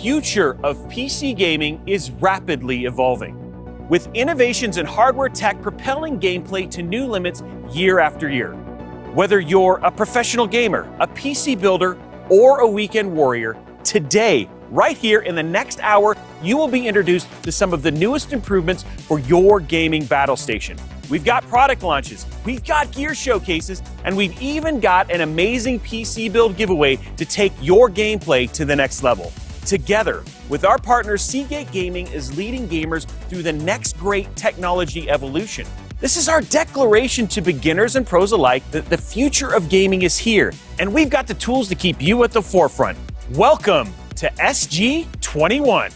future of PC gaming is rapidly evolving, with innovations in hardware tech propelling gameplay to new limits year after year. Whether you're a professional gamer, a PC builder, or a weekend warrior, today, right here in the next hour, you will be introduced to some of the newest improvements for your gaming battle station. We've got product launches, we've got gear showcases, and we've even got an amazing PC build giveaway to take your gameplay to the next level. Together, with our partner Seagate Gaming is leading gamers through the next great technology evolution. This is our declaration to beginners and pros alike that the future of gaming is here, and we've got the tools to keep you at the forefront. Welcome to SG21.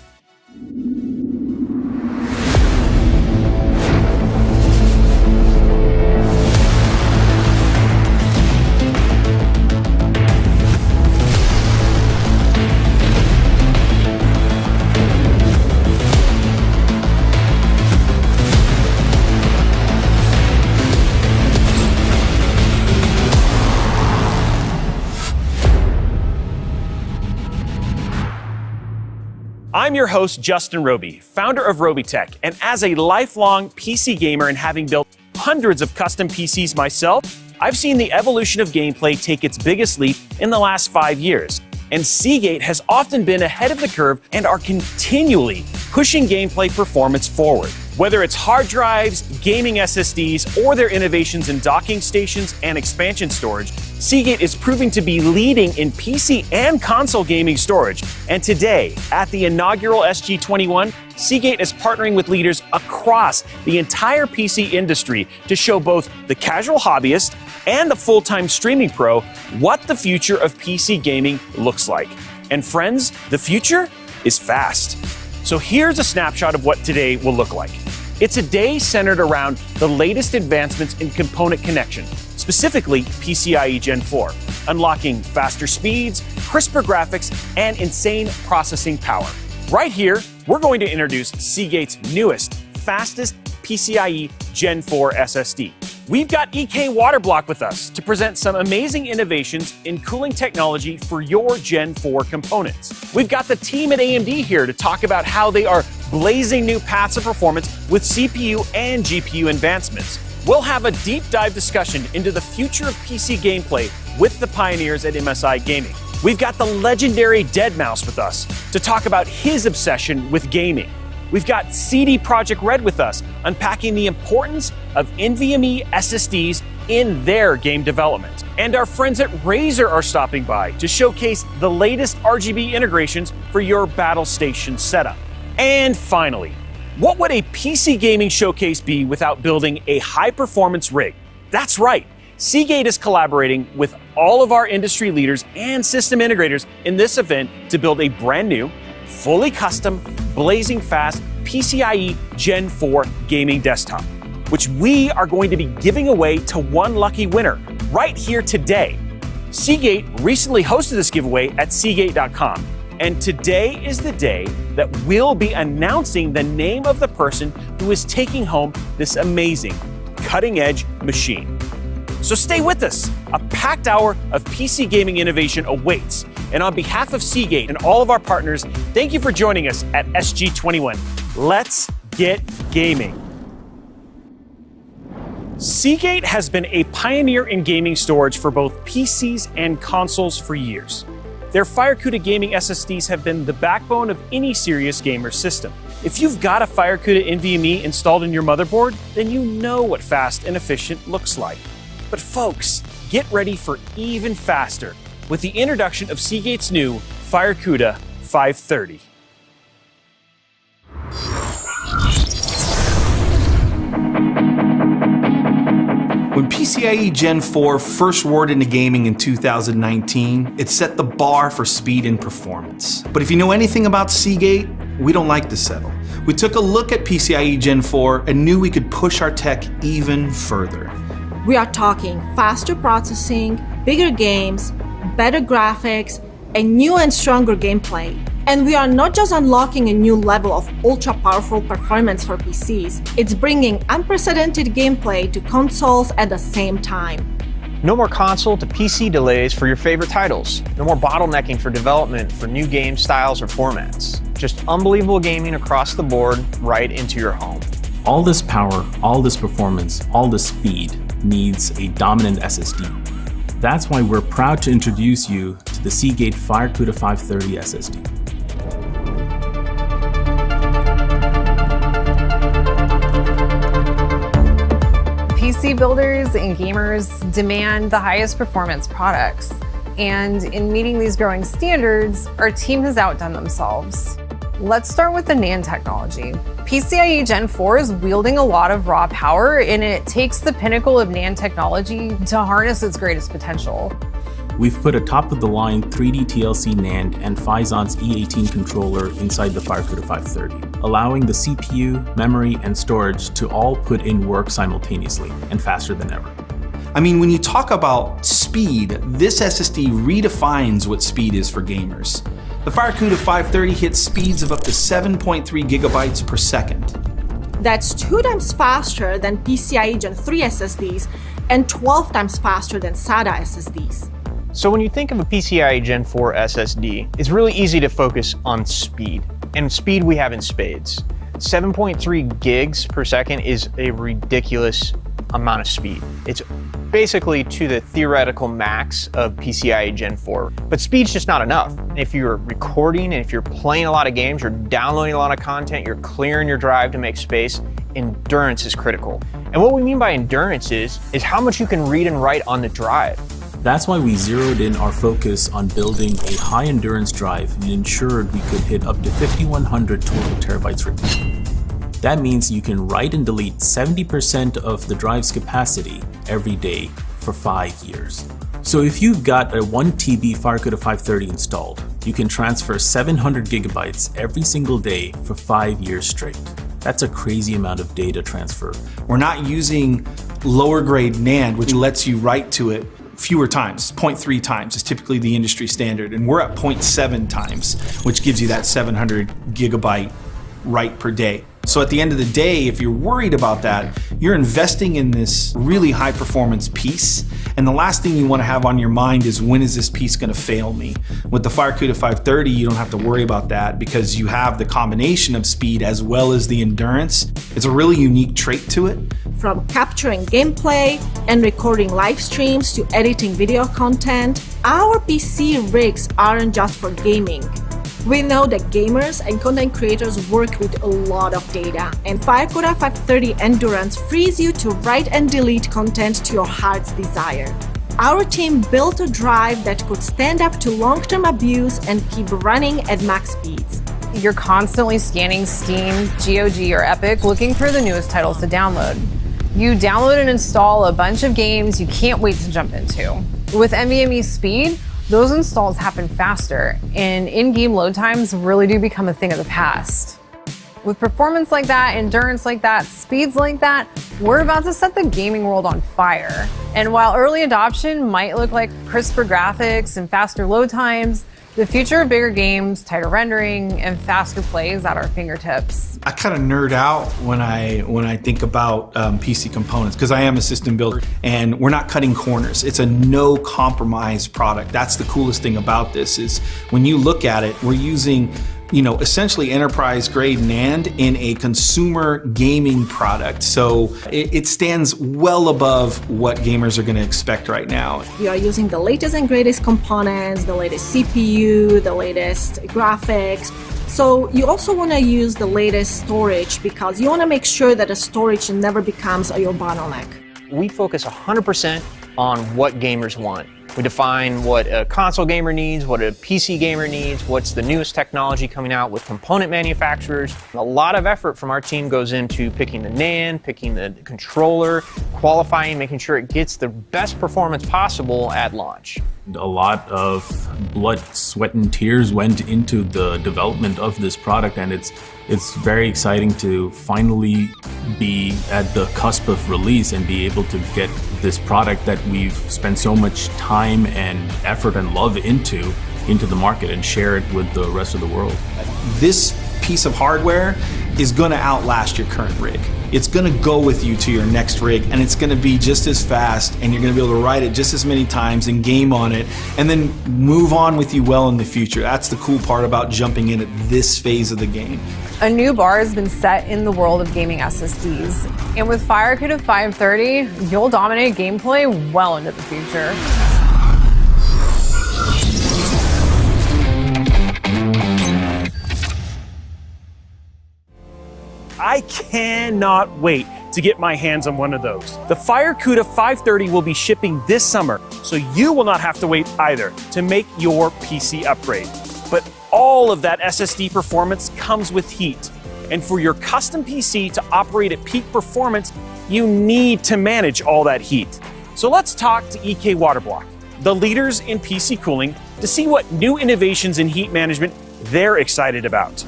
I'm your host, Justin Roby, founder of Roby Tech, and as a lifelong PC gamer and having built hundreds of custom PCs myself, I've seen the evolution of gameplay take its biggest leap in the last 5 years. And Seagate has often been ahead of the curve and are continually pushing gameplay performance forward. Whether it's hard drives, gaming SSDs, or their innovations in docking stations and expansion storage, Seagate is proving to be leading in PC and console gaming storage. And today, at the inaugural SG21, Seagate is partnering with leaders across the entire PC industry to show both the casual hobbyist and the full-time streaming pro what the future of PC gaming looks like. And friends, the future is fast. So here's a snapshot of what today will look like. It's a day centered around the latest advancements in component connection, specifically PCIe Gen 4, unlocking faster speeds, crisper graphics, and insane processing power. Right here, we're going to introduce Seagate's newest, fastest PCIe Gen 4 SSD. We've got EK Waterblock with us to present some amazing innovations in cooling technology for your Gen 4 components. We've got the team at AMD here to talk about how they are blazing new paths of performance with CPU and GPU advancements. We'll have a deep dive discussion into the future of PC gameplay with the pioneers at MSI Gaming. We've got the legendary Deadmau5 with us to talk about his obsession with gaming. We've got CD Projekt Red with us, unpacking the importance of NVMe SSDs in their game development. And our friends at Razer are stopping by to showcase the latest RGB integrations for your battle station setup. And finally, what would a PC gaming showcase be without building a high-performance rig? That's right, Seagate is collaborating with all of our industry leaders and system integrators in this event to build a brand new, fully custom, blazing fast PCIe Gen 4 gaming desktop, which we are going to be giving away to one lucky winner right here today. Seagate recently hosted this giveaway at Seagate.com, and today is the day that we'll be announcing the name of the person who is taking home this amazing, cutting-edge machine. So stay with us. A packed hour of PC gaming innovation awaits. And on behalf of Seagate and all of our partners, thank you for joining us at SG21. Let's get gaming. Seagate has been a pioneer in gaming storage for both PCs and consoles for years. Their FireCuda gaming SSDs have been the backbone of any serious gamer system. If you've got a FireCuda NVMe installed in your motherboard, then you know what fast and efficient looks like. But folks, get ready for even faster with the introduction of Seagate's new FireCuda 530. When PCIe Gen 4 first roared into gaming in 2019, it set the bar for speed and performance. But if you know anything about Seagate, we don't like to settle. We took a look at PCIe Gen 4 and knew we could push our tech even further. We are talking faster processing, bigger games, better graphics, and new and stronger gameplay. And we are not just unlocking a new level of ultra-powerful performance for PCs, it's bringing unprecedented gameplay to consoles at the same time. No more console to PC delays for your favorite titles. No more bottlenecking for development for new game styles or formats. Just unbelievable gaming across the board right into your home. All this power, all this performance, all this speed needs a dominant SSD. That's why we're proud to introduce you to the Seagate FireCuda 530 SSD. PC builders and gamers demand the highest performance products. And in meeting these growing standards, our team has outdone themselves. Let's start with the Nand Technology. PCIe Gen 4 is wielding a lot of raw power, and it takes the pinnacle of Nand Technology to harness its greatest potential. We've put a top-of-the-line 3D TLC NAND and Physon's E18 controller inside the FireCuda 530, allowing the CPU, memory, and storage to all put in work simultaneously and faster than ever. I mean, when you talk about speed, this SSD redefines what speed is for gamers. The FireCuda 530 hits speeds of up to 7.3 gigabytes per second. That's 2 times faster than PCIe Gen 3 SSDs and 12 times faster than SATA SSDs. So when you think of a PCIe Gen 4 SSD, it's really easy to focus on speed. And speed we have in spades. 7.3 gigs per second is a ridiculous amount of speed. It's basically to the theoretical max of PCIe Gen 4. But speed's just not enough. If you're recording and if you're playing a lot of games, you're downloading a lot of content, you're clearing your drive to make space, endurance is critical. And what we mean by endurance is how much you can read and write on the drive. That's why we zeroed in our focus on building a high-endurance drive and ensured we could hit up to 5,100 total terabytes written. That means you can write and delete 70% of the drive's capacity every day for 5 years. So if you've got a 1 TB FireCuda 530 installed, you can transfer 700 gigabytes every single day for 5 years straight. That's a crazy amount of data transfer. We're not using lower grade NAND, which lets you write to it fewer times. 0.3 times is typically the industry standard, and we're at 0.7 times, which gives you that 700 gigabyte write per day. So at the end of the day, if you're worried about that, you're investing in this really high performance piece. And the last thing you want to have on your mind is, when is this piece going to fail me? With the FireCuda 530, you don't have to worry about that because you have the combination of speed as well as the endurance. It's a really unique trait to it. From capturing gameplay and recording live streams to editing video content, our PC rigs aren't just for gaming. We know that gamers and content creators work with a lot of data, and FireCuda 530 Endurance frees you to write and delete content to your heart's desire. Our team built a drive that could stand up to long-term abuse and keep running at max speeds. You're constantly scanning Steam, GOG, or Epic looking for the newest titles to download. You download and install a bunch of games you can't wait to jump into. With NVMe speed, those installs happen faster, and in-game load times really do become a thing of the past. With performance like that, endurance like that, speeds like that, we're about to set the gaming world on fire. And while early adoption might look like crisper graphics and faster load times, the future of bigger games, tighter rendering, and faster play is at our fingertips. I kind of nerd out when I think about PC components, because I am a system builder, and we're not cutting corners. It's a no compromise product. That's the coolest thing about this, is when you look at it, we're using, essentially enterprise grade NAND in a consumer gaming product. So it stands well above what gamers are going to expect right now. We are using the latest and greatest components, the latest CPU, the latest graphics. So you also want to use the latest storage because you want to make sure that the storage never becomes your bottleneck. We focus 100% on what gamers want. We define what a console gamer needs, what a PC gamer needs, what's the newest technology coming out with component manufacturers. A lot of effort from our team goes into picking the NAND, picking the controller, qualifying, making sure it gets the best performance possible at launch. A lot of blood, sweat, and tears went into the development of this product, and it's very exciting to finally be at the cusp of release and be able to get this product that we've spent so much time and effort and love into the market and share it with the rest of the world. This piece of hardware is going to outlast your current rig. It's gonna go with you to your next rig, and it's gonna be just as fast, and you're gonna be able to ride it just as many times and game on it, and then move on with you well in the future. That's the cool part about jumping in at this phase of the game. A new bar has been set in the world of gaming SSDs. And with FireCuda 530, you'll dominate gameplay well into the future. I cannot wait to get my hands on one of those. The FireCuda 530 will be shipping this summer, so you will not have to wait either to make your PC upgrade. But all of that SSD performance comes with heat. And for your custom PC to operate at peak performance, you need to manage all that heat. So let's talk to EK Waterblock, the leaders in PC cooling, to see what new innovations in heat management they're excited about.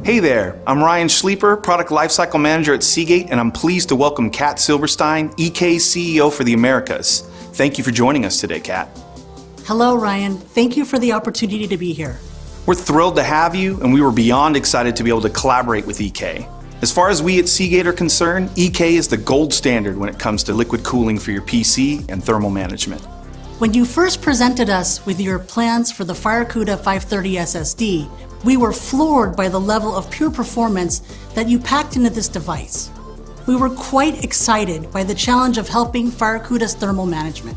Hey there, I'm Ryan Schleeper, Product Lifecycle Manager at Seagate, and I'm pleased to welcome Kat Silverstein, EK's CEO for the Americas. Thank you for joining us today, Kat. Hello, Ryan. Thank you for the opportunity to be here. We're thrilled to have you, and we were beyond excited to be able to collaborate with EK. As far as we at Seagate are concerned, EK is the gold standard when it comes to liquid cooling for your PC and thermal management. When you first presented us with your plans for the FireCuda 530 SSD, we were floored by the level of pure performance that you packed into this device. We were quite excited by the challenge of helping FireCuda's thermal management.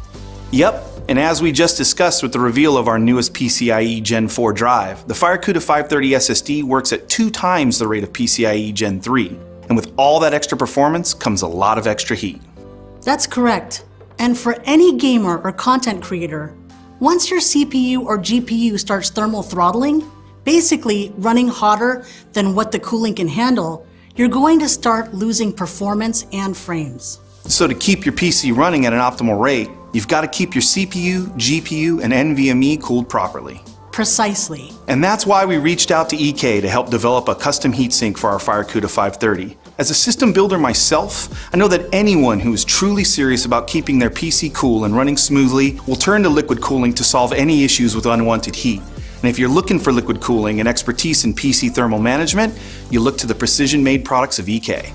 Yep, and as we just discussed with the reveal of our newest PCIe Gen 4 drive, the FireCuda 530 SSD works at 2 times the rate of PCIe Gen 3. And with all that extra performance comes a lot of extra heat. That's correct. And for any gamer or content creator, once your CPU or GPU starts thermal throttling, basically running hotter than what the cooling can handle, you're going to start losing performance and frames. So to keep your PC running at an optimal rate, you've got to keep your CPU, GPU, and NVMe cooled properly. Precisely. And that's why we reached out to EK to help develop a custom heatsink for our FireCuda 530. As a system builder myself, I know that anyone who is truly serious about keeping their PC cool and running smoothly will turn to liquid cooling to solve any issues with unwanted heat. And if you're looking for liquid cooling and expertise in PC thermal management, you look to the precision-made products of EK.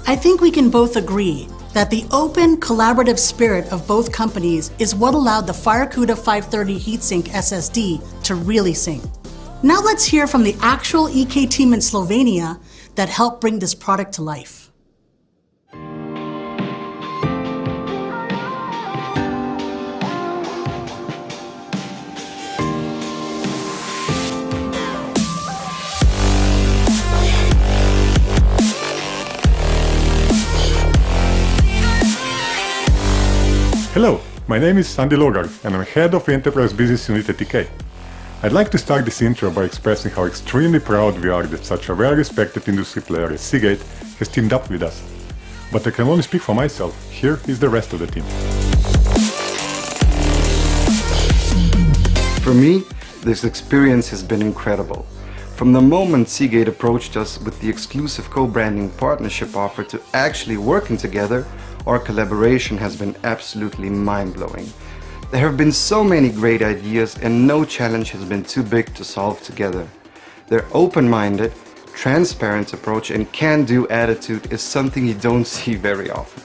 I think we can both agree that the open, collaborative spirit of both companies is what allowed the FireCuda 530 heatsink SSD to really sing. Now let's hear from the actual EK team in Slovenia that helped bring this product to life. Hello, my name is Sandy Logard and I'm head of Enterprise Business Unit at EK. I'd like to start this intro by expressing how extremely proud we are that such a well-respected industry player as Seagate has teamed up with us. But I can only speak for myself. Here is the rest of the team. For me, this experience has been incredible. From the moment Seagate approached us with the exclusive co-branding partnership offer to actually working together, our collaboration has been absolutely mind-blowing. There have been so many great ideas and no challenge has been too big to solve together. Their open-minded, transparent approach and can-do attitude is something you don't see very often.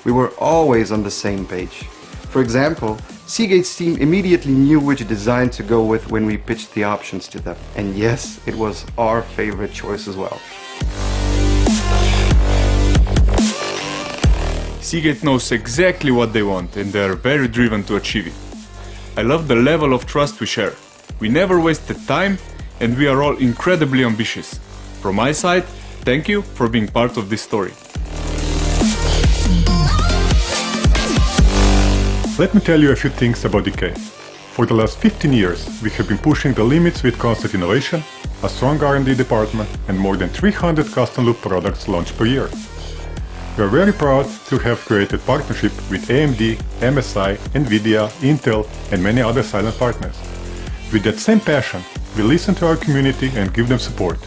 We were always on the same page. For example, Seagate's team immediately knew which design to go with when we pitched the options to them. And yes, it was our favorite choice as well. Seagate knows exactly what they want and they are very driven to achieve it. I love the level of trust we share. We never wasted time and we are all incredibly ambitious. From my side, thank you for being part of this story. Let me tell you a few things about EK. For the last 15 years, we have been pushing the limits with constant innovation, a strong R&D department, and more than 300 custom loop products launched per year. We are very proud to have created partnership with AMD, MSI, Nvidia, Intel, and many other silent partners. With that same passion, we listen to our community and give them support.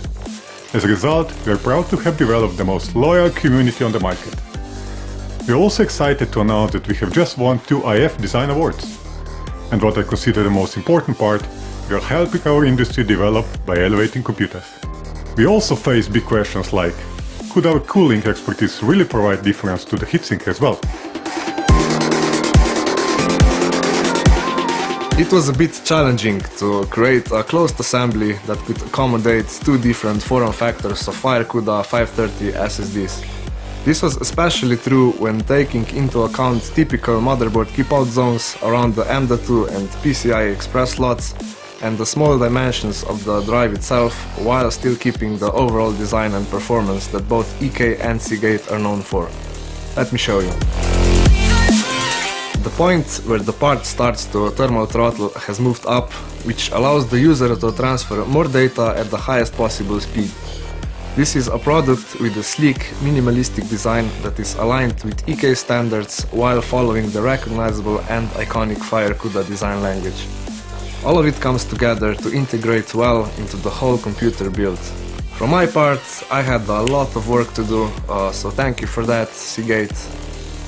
As a result, we are proud to have developed the most loyal community on the market. We are also excited to announce that we have just won 2 Iaf Design Awards. And what I consider the most important part, we are helping our industry develop by elevating computers. We also face big questions like, could our cooling expertise really provide difference to the heatsink as well? It was a bit challenging to create a closed assembly that could accommodate two different form factors of FireCuda 530 SSDs. This was especially true when taking into account typical motherboard keep-out zones around the Amd 2 and PCI Express slots and the small dimensions of the drive itself, while still keeping the overall design and performance that both EK and Seagate are known for. Let me show you. The point where the part starts to thermal throttle has moved up, which allows the user to transfer more data at the highest possible speed. This is a product with a sleek, minimalistic design that is aligned with EK standards while following the recognizable and iconic FireCuda design language. All of it comes together to integrate well into the whole computer build. From my part, I had a lot of work to do, so thank you for that, Seagate.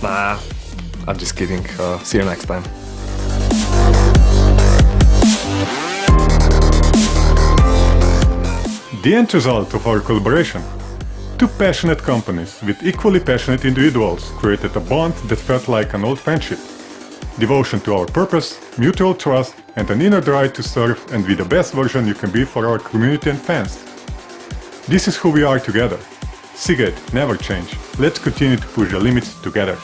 Nah, I'm just kidding. See you next time. The end result of our collaboration. Two passionate companies with equally passionate individuals created a bond that felt like an old friendship. Devotion to our purpose, mutual trust, and an inner drive to serve and be the best version you can be for our community and fans. This is who we are together. Seagate, never change. Let's continue to push the limits together.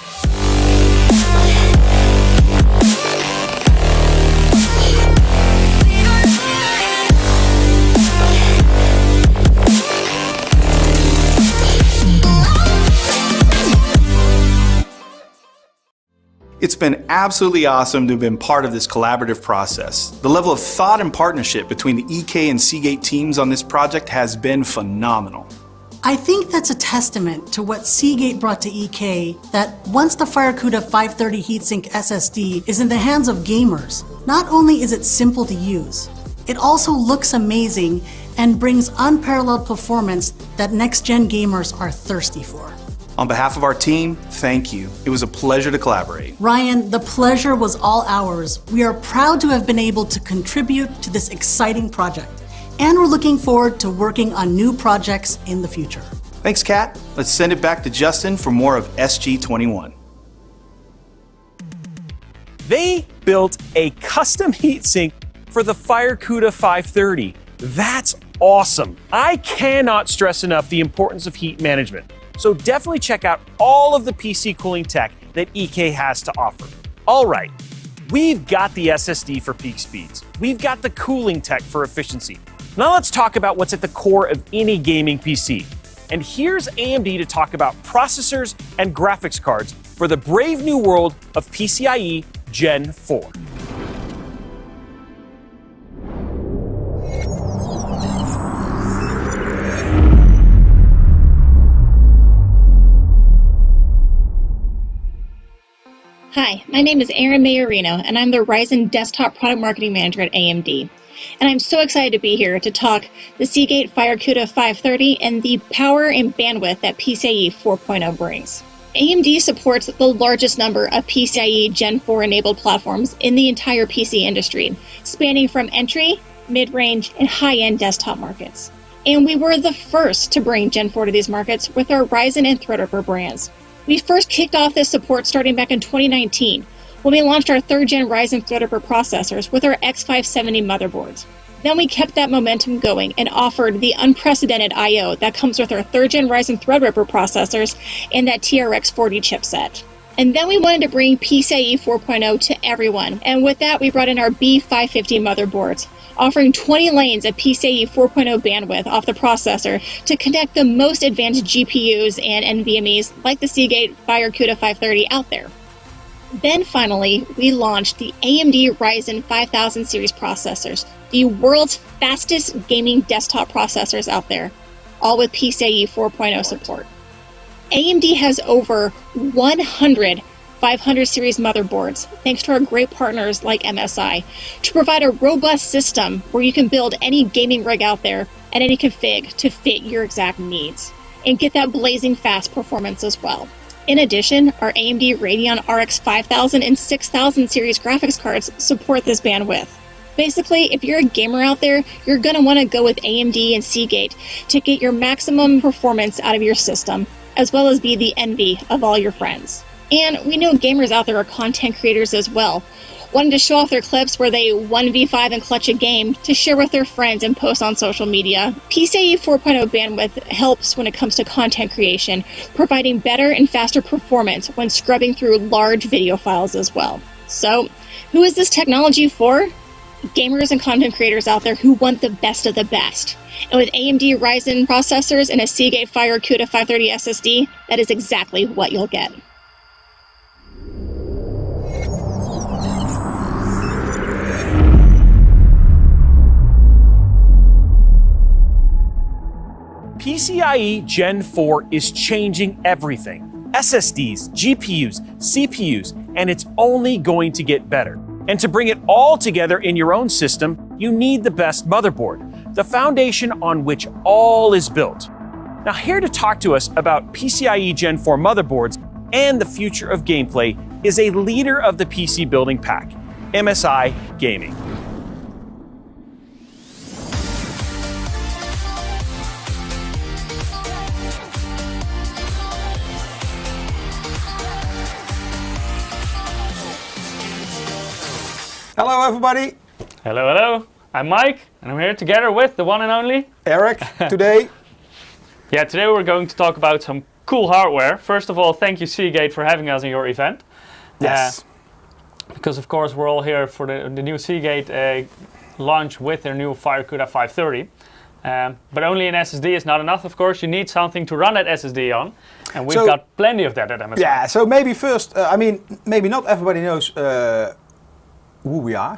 It's been absolutely awesome to have been part of this collaborative process. The level of thought and partnership between the EK and Seagate teams on this project has been phenomenal. I think that's a testament to what Seagate brought to EK, that once the FireCuda 530 heatsink SSD is in the hands of gamers, not only is it simple to use, it also looks amazing and brings unparalleled performance that next-gen gamers are thirsty for. On behalf of our team, thank you. It was a pleasure to collaborate. Ryan, the pleasure was all ours. We are proud to have been able to contribute to this exciting project, and we're looking forward to working on new projects in the future. Thanks, Kat. Let's send it back to Justin for more of SG21. They built a custom heatsink for the FireCuda 530. That's awesome. I cannot stress enough the importance of heat management. So definitely check out all of the PC cooling tech that EK has to offer. All right, we've got the SSD for peak speeds. We've got the cooling tech for efficiency. Now let's talk about what's at the core of any gaming PC. And here's AMD to talk about processors and graphics cards for the brave new world of PCIe Gen 4. Hi, my name is Erin Mayorino, and I'm the Ryzen Desktop Product Marketing Manager at AMD. And I'm so excited to be here to talk the Seagate FireCuda 530 and the power and bandwidth that PCIe 4.0 brings. AMD supports the largest number of PCIe Gen 4 enabled platforms in the entire PC industry, spanning from entry, mid-range, and high-end desktop markets. And we were the first to bring Gen 4 to these markets with our Ryzen and Threadripper brands. We first kicked off this support starting back in 2019, when we launched our 3rd Gen Ryzen Threadripper processors with our X570 motherboards. Then we kept that momentum going and offered the unprecedented I/O that comes with our 3rd Gen Ryzen Threadripper processors and that TRX 40 chipset. And then we wanted to bring PCIe 4.0 to everyone, and with that we brought in our B550 motherboards, offering 20 lanes of PCIe 4.0 bandwidth off the processor to connect the most advanced GPUs and NVMEs like the Seagate FireCuda 530 out there. Then finally, we launched the AMD Ryzen 5000 series processors, the world's fastest gaming desktop processors out there, all with PCIe 4.0 support. AMD has over 100 500 series motherboards, thanks to our great partners like MSI, to provide a robust system where you can build any gaming rig out there and any config to fit your exact needs, and get that blazing fast performance as well. In addition, our AMD Radeon RX 5000 and 6000 series graphics cards support this bandwidth. Basically, if you're a gamer out there, you're going to want to go with AMD and Seagate to get your maximum performance out of your system, as well as be the envy of all your friends. And we know gamers out there are content creators as well, wanting to show off their clips where they 1v5 and clutch a game to share with their friends and post on social media. PCIe 4.0 bandwidth helps when it comes to content creation, providing better and faster performance when scrubbing through large video files as well. So, who is this technology for? Gamers and content creators out there who want the best of the best. And with AMD Ryzen processors and a Seagate FireCuda 530 SSD, that is exactly what you'll get. PCIe Gen 4 is changing everything. SSDs, GPUs, CPUs, and it's only going to get better. And to bring it all together in your own system, you need the best motherboard, the foundation on which all is built. Now, here to talk to us about PCIe Gen 4 motherboards and the future of gameplay is a leader of the PC building pack, MSI Gaming. Hello everybody. Hello, hello. I'm Mike, and I'm here together with the one and only Eric. Today we're going to talk about some cool hardware. First of all, thank you Seagate for having us in your event. Yes. Because of course we're all here for the new Seagate launch with their new FireCuda 530. But only an SSD is not enough, of course. You need something to run that SSD on, and we've got plenty of that at MSI. Yeah, so maybe first, maybe not everybody knows who we are.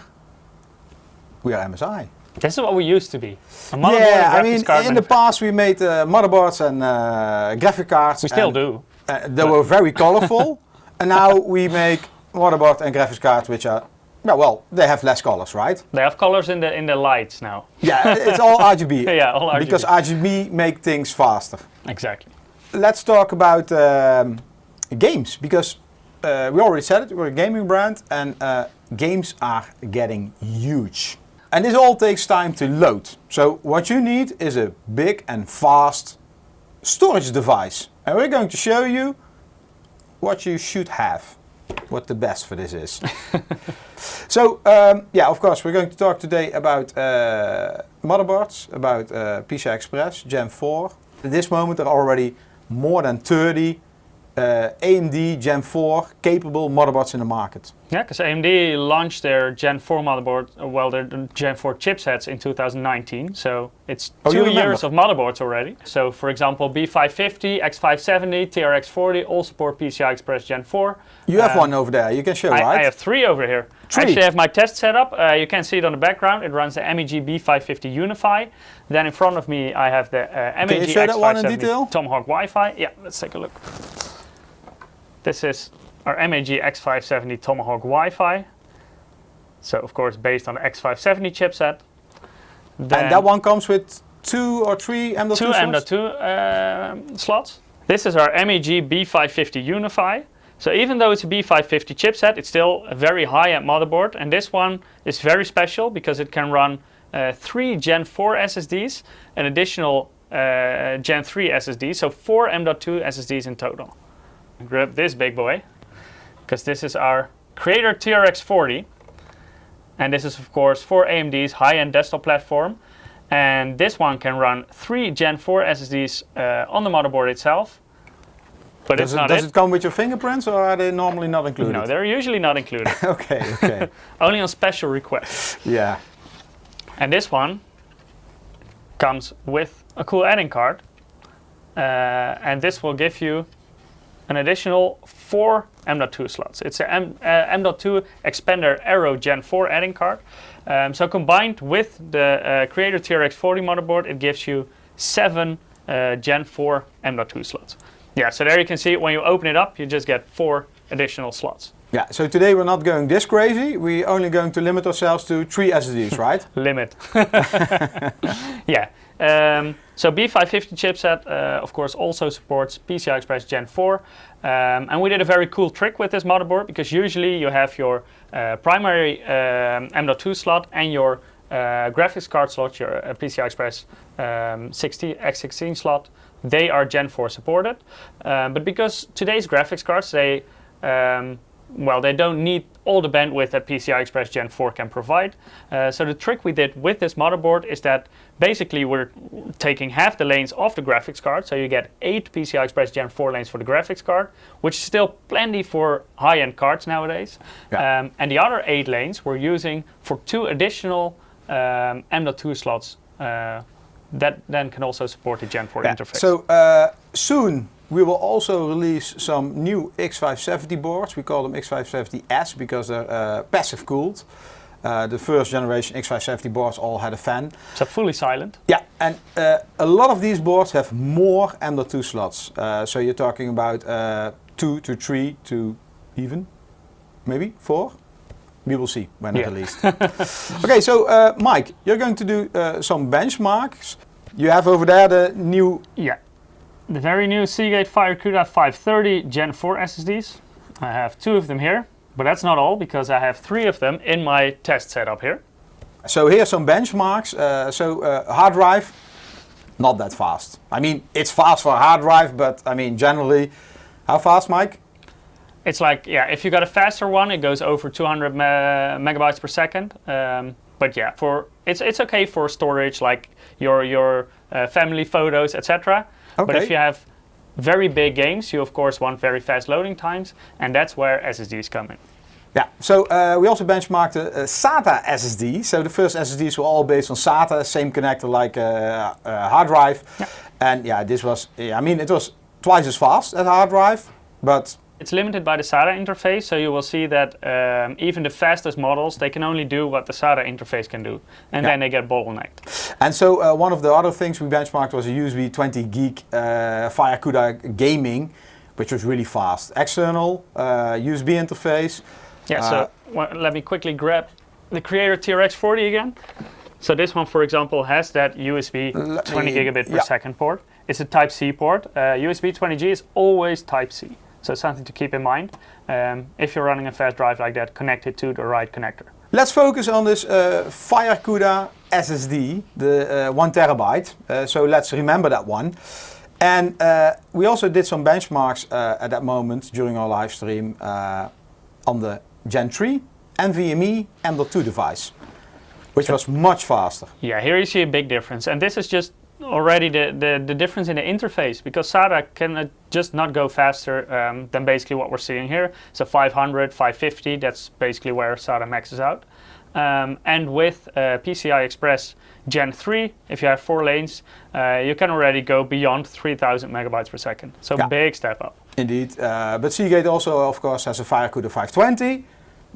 We are MSI. This is what we used to be. In the past we made motherboards and graphic cards. We still do. They were very colorful, and now we make motherboard and graphics cards which are, well, they have less colors, right? They have colors in the lights now. Yeah, it's all RGB. Yeah, all RGB. Because RGB make things faster. Exactly. Let's talk about games, because we already said it, we're a gaming brand, and games are getting huge. And this all takes time to load. So what you need is a big and fast storage device. And we're going to show you what you should have, what the best for this is. So, of course, we're going to talk today about motherboards, about PCI Express Gen 4. At this moment, there are already more than 30 AMD Gen 4 capable motherboards in the market. Yeah, because AMD launched their Gen 4 motherboard, their Gen 4 chipsets in 2019. So it's 2 years of motherboards already. So for example, B550, X570, TRX40 all support PCI Express Gen 4. You have one over there, you can show, right? I have 3 over here. I actually have my test setup. You can see it on the background. It runs the MEG B550 Unify. Then in front of me, I have the MEG X570 Tomahawk Wi-Fi. Yeah, let's take a look. This is our MEG X570 Tomahawk Wi-Fi. So of course based on the X570 chipset. Then and that one comes with 2 or 3 M.2 slots? 2 M.2 slots. This is our MEG B550 Unify. So even though it's a B550 chipset, it's still a very high-end motherboard. And this one is very special because it can run 3 Gen 4 SSDs, an additional Gen 3 SSD. So 4 M.2 SSDs in total. Grab this big boy, because this is our Creator TRX40, and this is of course for AMD's high-end desktop platform, and this one can run 3 Gen 4 SSDs on the motherboard itself. But does it come with your fingerprints, or are they normally not included? No, they're usually not included. Okay. Only on special requests. Yeah. And this one comes with a cool add-in card, and this will give you an additional 4 M.2 slots. It's an M.2 Expander Aero Gen 4 add-in card. So combined with the Creator TRX40 motherboard, it gives you 7 Gen 4 M.2 slots. Yeah, so there you can see when you open it up, you just get 4 additional slots. Yeah, so today we're not going this crazy. We're only going to limit ourselves to 3 SSDs, right? Limit. Yeah. So B550 chipset, of course, also supports PCI Express Gen 4. And we did a very cool trick with this motherboard, because usually you have your primary M.2 slot and your graphics card slot, your PCI Express X16 slot. They are Gen 4 supported. But because today's graphics cards, they don't need all the bandwidth that PCI Express Gen 4 can provide. So the trick we did with this motherboard is that basically we're taking half the lanes off the graphics card, so you get 8 PCI Express Gen 4 lanes for the graphics card, which is still plenty for high-end cards nowadays. Yeah. And the other 8 lanes we're using for 2 additional M.2 slots that then can also support the Gen 4 interface. So soon we will also release some new X570 boards. We call them X570S because they're passive cooled. The first generation X570 boards all had a fan. So fully silent. Yeah, and a lot of these boards have more M.2 slots. So you're talking about 2 to 3 to even, maybe 4? We will see when it's released. Okay, so Mike, you're going to do some benchmarks. You have over there the new... Yeah, the very new Seagate FireCuda 530 Gen 4 SSDs. I have 2 of them here, but that's not all, because I have 3 of them in my test setup here. So here's some benchmarks. Hard drive, not that fast. I mean, it's fast for a hard drive, but I mean, generally, how fast, Mike? It's like, if you got a faster one, it goes over 200 megabytes per second. But yeah, it's okay for storage, like your family photos, etc. Okay. But if you have very big games, you of course want very fast loading times, and that's where SSDs come in. Yeah, so we also benchmarked the SATA SSD. So the first SSDs were all based on SATA, same connector like a hard drive. Yeah. And yeah, this was, it was twice as fast as a hard drive, but... It's limited by the SATA interface, so you will see that even the fastest models, they can only do what the SATA interface can do, and then they get bottlenecked. And so one of the other things we benchmarked was a USB 20 gig FireCuda Gaming, which was really fast. External USB interface. Yeah, so let me quickly grab the Creator TRX40 again. So this one, for example, has that USB 20 gigabit per second port. It's a Type-C port. USB 20G is always Type-C. So something to keep in mind if you're running a fast drive like that, connect it to the right connector. Let's focus on this FireCuda SSD, the 1 terabyte. So let's remember that one. And we also did some benchmarks at that moment during our live stream on the Gen 3 NVMe M.2 device, which was much faster. Yeah, here you see a big difference. And this is just already the difference in the interface, because SATA can just not go faster than basically what we're seeing here. So 500, 550, that's basically where SATA maxes out. And with PCI Express Gen 3, if you have 4 lanes, you can already go beyond 3000 megabytes per second. So big step up. Indeed. But Seagate also, of course, has a FireCuda 520.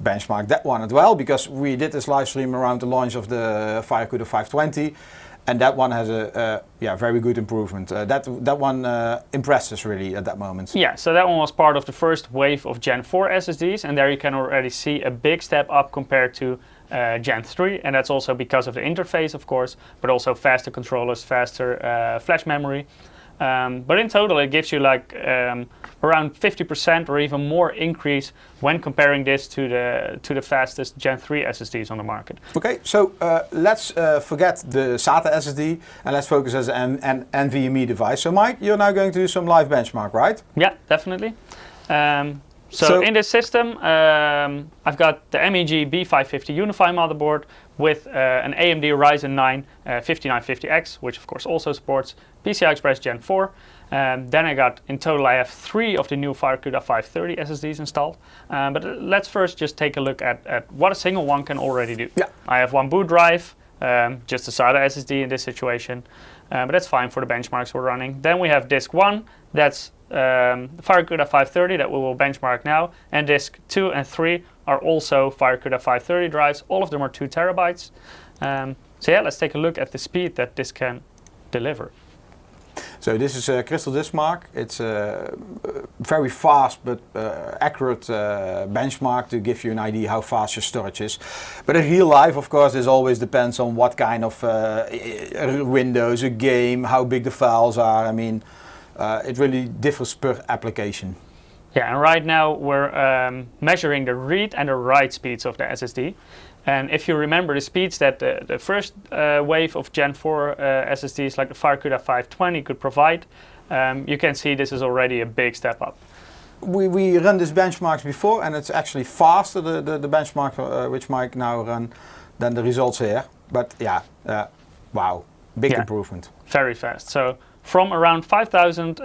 Benchmark that one as well, because we did this live stream around the launch of the FireCuda 520. And that one has a very good improvement. That one impressed us really at that moment. Yeah, so that one was part of the first wave of Gen 4 SSDs, and there you can already see a big step up compared to Gen 3, and that's also because of the interface, of course, but also faster controllers, faster flash memory. But in total, it gives you like around 50% or even more increase when comparing this to the fastest Gen 3 SSDs on the market. Okay, so let's forget the SATA SSD and let's focus as an NVMe device. So Mike, you're now going to do some live benchmark, right? Yeah, definitely. So in this system, I've got the MEG B550 Unify motherboard with an AMD Ryzen 9 5950X, which of course also supports PCI Express Gen 4. Then I got, in total, I have 3 of the new FireCuda 530 SSDs installed. But let's first just take a look at what a single one can already do. Yeah. I have 1 boot drive, just a SATA SSD in this situation, but that's fine for the benchmarks we're running. Then we have disk 1, that's the FireCuda 530 that we will benchmark now, and disk 2 and 3 are also FireCuda 530 drives. All of them are 2 terabytes. So yeah, let's take a look at the speed that this can deliver. So this is a Crystal Disk Mark. It's a very fast but accurate benchmark to give you an idea how fast your storage is. But in real life, of course, this always depends on what kind of windows, a game, how big the files are. I mean, it really differs per application. Yeah, and right now we're measuring the read and the write speeds of the SSD. And if you remember the speeds that the first wave of Gen 4 SSDs like the FireCuda 520 could provide, you can see this is already a big step up. We run these benchmarks before, and it's actually faster, the benchmark which Mike now run, than the results here. But yeah, wow, big improvement. Very fast. So from around 5,000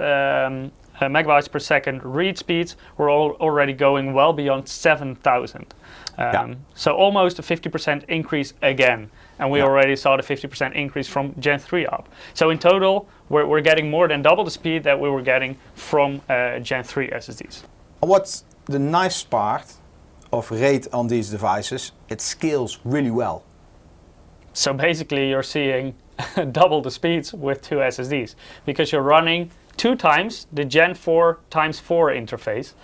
megabytes per second read speeds, we're already going well beyond 7,000. So almost a 50% increase again. And we already saw the 50% increase from Gen 3 up. So in total, we're getting more than double the speed that we were getting from Gen 3 SSDs. What's the nice part of RAID on these devices? It scales really well. So basically you're seeing double the speeds with two SSDs because you're running 2 times the Gen 4 x 4 interface.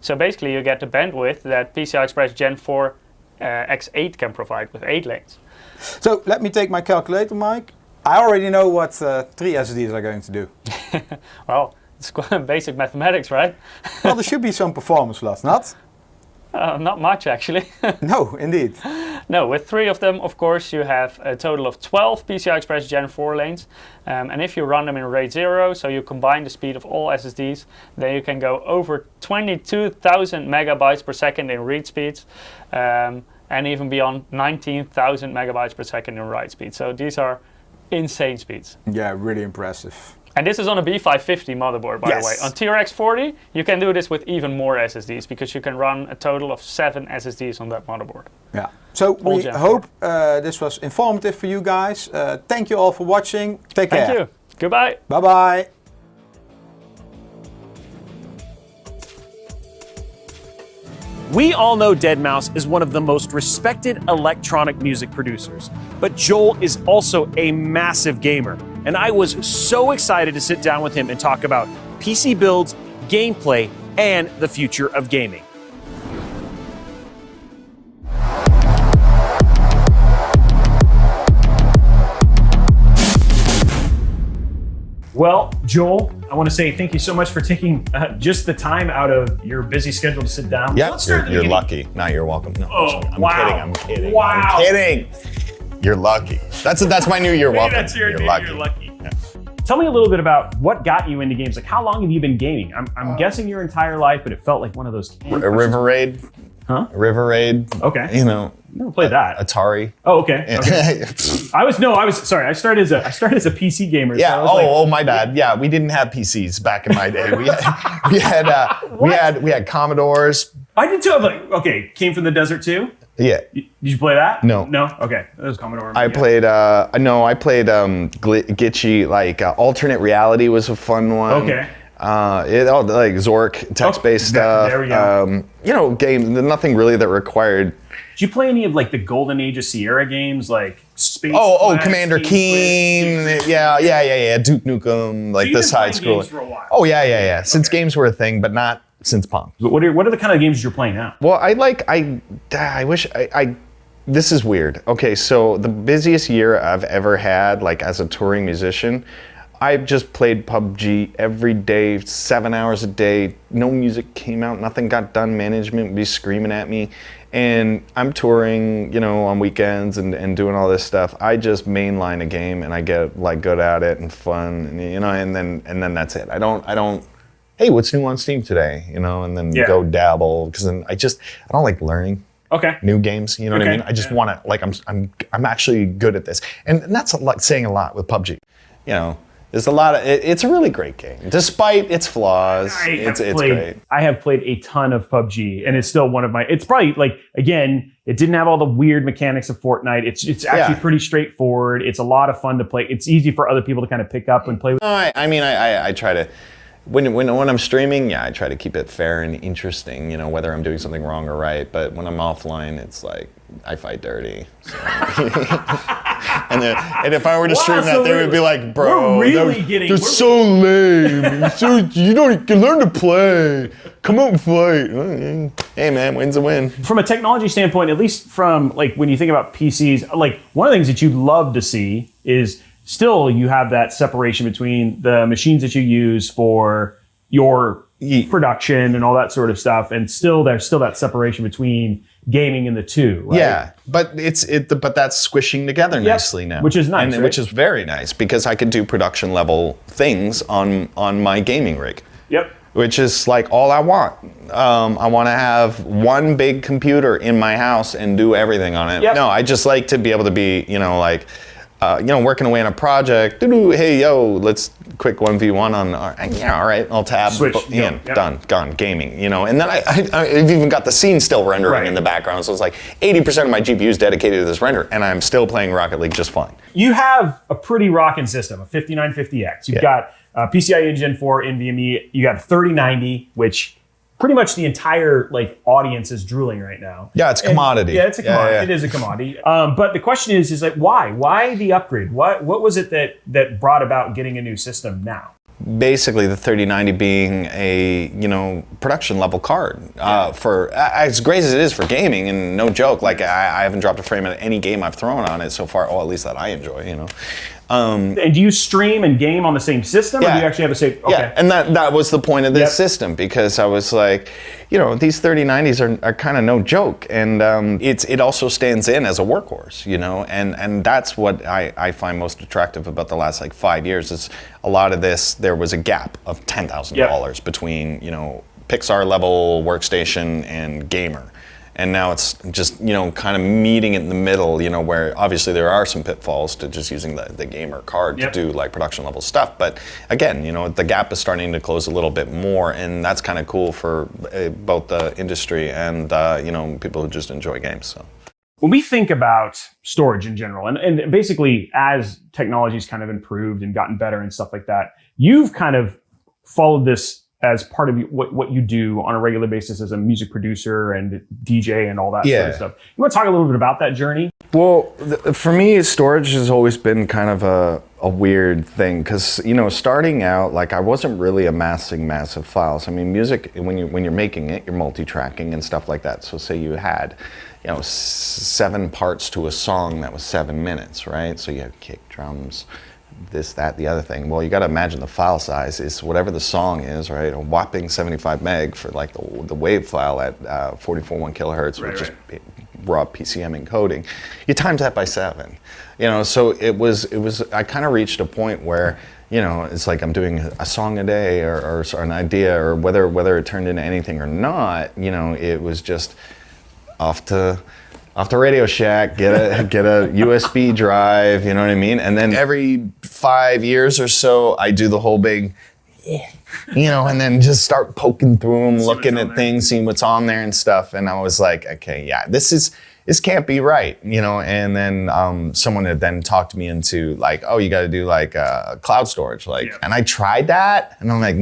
So basically you get the bandwidth that PCI Express Gen 4 X8 can provide with 8 lanes. So let me take my calculator, Mike. I already know what 3 SSDs are going to do. Well, it's quite basic mathematics, right? Well, there should be some performance loss, not? Not much, actually. No, indeed. No, with 3 of them, of course, you have a total of 12 PCI Express Gen 4 lanes. And if you run them in RAID 0, so you combine the speed of all SSDs, then you can go over 22,000 megabytes per second in read speeds, and even beyond 19,000 megabytes per second in write speed. So these are insane speeds. Yeah, really impressive. And this is on a B550 motherboard, by the way. On TRX 40, you can do this with even more SSDs because you can run a total of 7 SSDs on that motherboard. Yeah. So we hope this was informative for you guys. Thank you all for watching. Take care. Thank you. Goodbye. Bye-bye. We all know deadmau5 is one of the most respected electronic music producers, but Joel is also a massive gamer, and I was so excited to sit down with him and talk about PC builds, gameplay, and the future of gaming. Well, Joel, I want to say thank you so much for taking just the time out of your busy schedule to sit down. Yeah, you're lucky. No, you're welcome. No, I'm kidding. Wow. I'm kidding. You're lucky. That's my new year welcome. That's your you're lucky. Yeah. Tell me a little bit about what got you into games. Like, how long have you been gaming? I'm guessing your entire life, but it felt like one of those. River Raid. Huh? River Raid. Okay. You know. Never played that. Atari. Oh, okay. I started as a PC gamer. Yeah. So my bad. Yeah, we didn't have PCs back in my day. We had Commodores. I did too. Okay, came from the desert too. Yeah. Did you play that? No. No. Okay, that was Commodore. I played glitchy, like alternate reality was a fun one. Okay. Like Zork text-based stuff. There we go. Games. Nothing really that required. Did you play any of like the golden age of Sierra games, like Space? Commander Keen. Yeah. Duke Nukem, like the side scroller. Oh yeah. Since games were a thing, but not since Pong. But what are the kind of games you're playing now? Well, this is weird. Okay, so the busiest year I've ever had, like as a touring musician, I've just played PUBG every day, 7 hours a day. No music came out, nothing got done. Management would be screaming at me. And I'm touring, on weekends and doing all this stuff. I just mainline a game and I get like good at it and fun, and then that's it. I don't. Hey, what's new on Steam today? And then go dabble because then I don't like learning. Okay. New games, you know what I mean? I just want to I'm actually good at this, and that's like saying a lot with PUBG. There's a lot of it's a really great game, despite its flaws. It's great. I have played a ton of PUBG, and it's still one of my. It's probably it didn't have all the weird mechanics of Fortnite. It's actually pretty straightforward. It's a lot of fun to play. It's easy for other people to kind of pick up and play with. I try to. When I'm streaming, I try to keep it fair and interesting, whether I'm doing something wrong or right. But when I'm offline, it's like I fight dirty. So. and if I were to stream that, they would be like, bro, they're so lame. You can learn to play. Come out and fight. Hey man, win's a win. From a technology standpoint, at least from like when you think about PCs, like one of the things that you'd love to see is still you have that separation between the machines that you use for your production and all that sort of stuff, and there's still that separation between gaming and the two, right? Yeah, but but that's squishing together nicely now, which is nice, right? Which is very nice because I can do production level things on my gaming rig. Yep. Which is like all I want. I want to have one big computer in my house and do everything on it. Yep. No, I just like to be able to be, working away on a project. Hey, yo, let's quick 1v1 on. All right, I'll tab. Switch. Done, gone, gaming. And then I've even got the scene still rendering in the background. So it's like 80% of my GPU is dedicated to this render, and I'm still playing Rocket League just fine. You have a pretty rocking system, a 5950X. You've got PCIe Gen 4 NVMe. You got a 3090, which pretty much the entire audience is drooling right now. Yeah, it's a commodity. It's a commodity. It is a commodity. But the question is like, why? Why the upgrade? What was it that brought about getting a new system now? Basically, the 3090 being a production level card for as great as it is for gaming, and no joke, like I haven't dropped a frame at any game I've thrown on it so far, or at least that I enjoy. And do you stream and game on the same system, or do you actually have a safe? Okay. Yeah, and that was the point of this system, because I was like, these 3090s are kind of no joke, and it also stands in as a workhorse, and that's what I find most attractive about the last 5 years is a lot of this. There was a gap of $10,000 between Pixar level workstation and gamer. And now it's just, kind of meeting in the middle, where obviously there are some pitfalls to just using the gamer card to do production level stuff. But again, the gap is starting to close a little bit more, and that's kind of cool for both the industry and, people who just enjoy games. So. When we think about storage in general, and basically as technology's kind of improved and gotten better and stuff like that, you've kind of followed this as part of what you do on a regular basis as a music producer and DJ and all that sort of stuff. You want to talk a little bit about that journey? Well, for me, storage has always been kind of a weird thing because, starting out, I wasn't really amassing massive files. I mean, music, when you're making it, you're multi-tracking and stuff like that. So say you had, 7 parts to a song that was 7 minutes, right? So you had kick, drums, this, that, the other thing. Well, you got to imagine the file size is whatever the song is, right? A whopping 75 meg for the WAV file at 44.1 kilohertz, which is raw PCM encoding. You times that by 7, So it was. I kind of reached a point where it's like I'm doing a song a day or an idea, or whether it turned into anything or not. It was just off to Radio Shack, get a USB drive, you know what I mean? And then every 5 years or so, I do the whole big, and then just start poking through them, looking at things, seeing what's on there and stuff. And I was like, okay, this can't be right, And then someone had then talked me into you got to do cloud storage, and I tried that, and I'm like,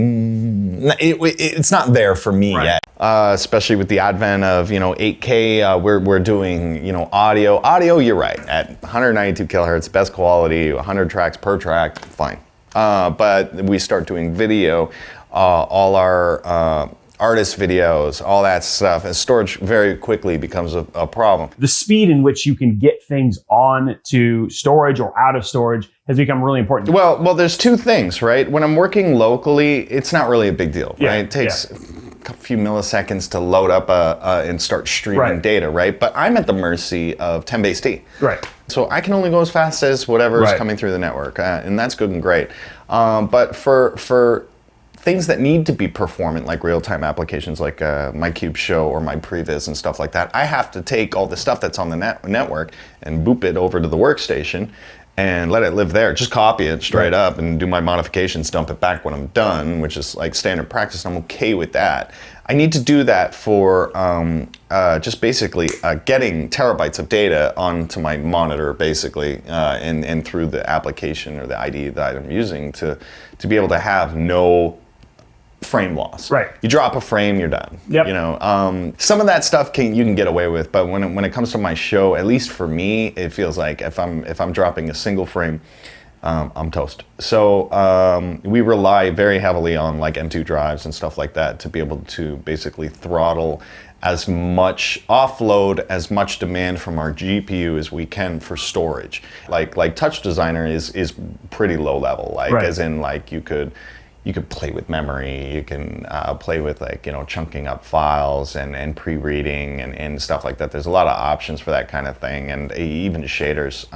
it's not there for me yet. Especially with the advent of 8K, we're doing audio. Audio, you're right, at 192 kilohertz, best quality, 100 tracks per track, fine. But we start doing video, all our artist videos, all that stuff, and storage very quickly becomes a problem. The speed in which you can get things on to storage or out of storage has become really important. Well, there's two things, right? When I'm working locally, it's not really a big deal, right? It takes a few milliseconds to load up and start streaming data, right? But I'm at the mercy of 10 base T. Right. So I can only go as fast as whatever is coming through the network, and that's good and great. But for things that need to be performant, like real-time applications like my Cube Show or my Previs and stuff like that, I have to take all the stuff that's on the network and boop it over to the workstation and let it live there. Just copy it straight up and do my modifications, dump it back when I'm done, which is standard practice. I'm okay with that. I need to do that for just basically getting terabytes of data onto my monitor, basically, and through the application or the IDE that I'm using to be able to have no frame loss. Right. You drop a frame, you're done. Yep. You know, some of that stuff you can get away with, but when it comes to my show, at least for me, it feels like if I'm dropping a single frame, I'm toast. So we rely very heavily on like M2 drives and stuff like that to be able to basically throttle as much, offload as much demand from our GPU as we can for storage. Like Touch Designer is pretty low level, like right. as in like you could play with memory, you can play with like, you know, chunking up files and pre-reading and stuff like that. There's a lot of options for that kind of thing, and even shaders.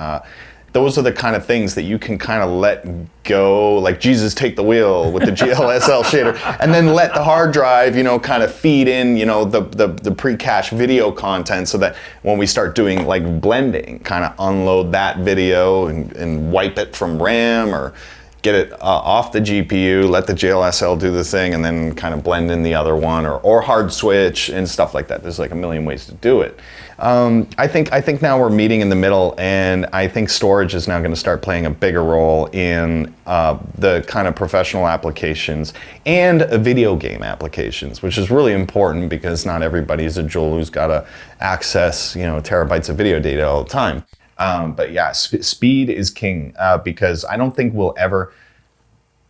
Those are the kind of things that you can kind of let go, like Jesus take the wheel with the GLSL shader, and then let the hard drive, you know, kind of feed in, you know, the pre-cached video content, so that when we start doing like blending, kind of unload that video and wipe it from RAM or get it off the GPU, let the GLSL do the thing, and then kind of blend in the other one, or hard switch and stuff like that. There's like a million ways to do it. I think now we're meeting in the middle, and I think storage is now going to start playing a bigger role in the kind of professional applications and video game applications, which is really important because not everybody is a Joel who's got to access, you know, terabytes of video data all the time. But yeah, speed is king because I don't think we'll ever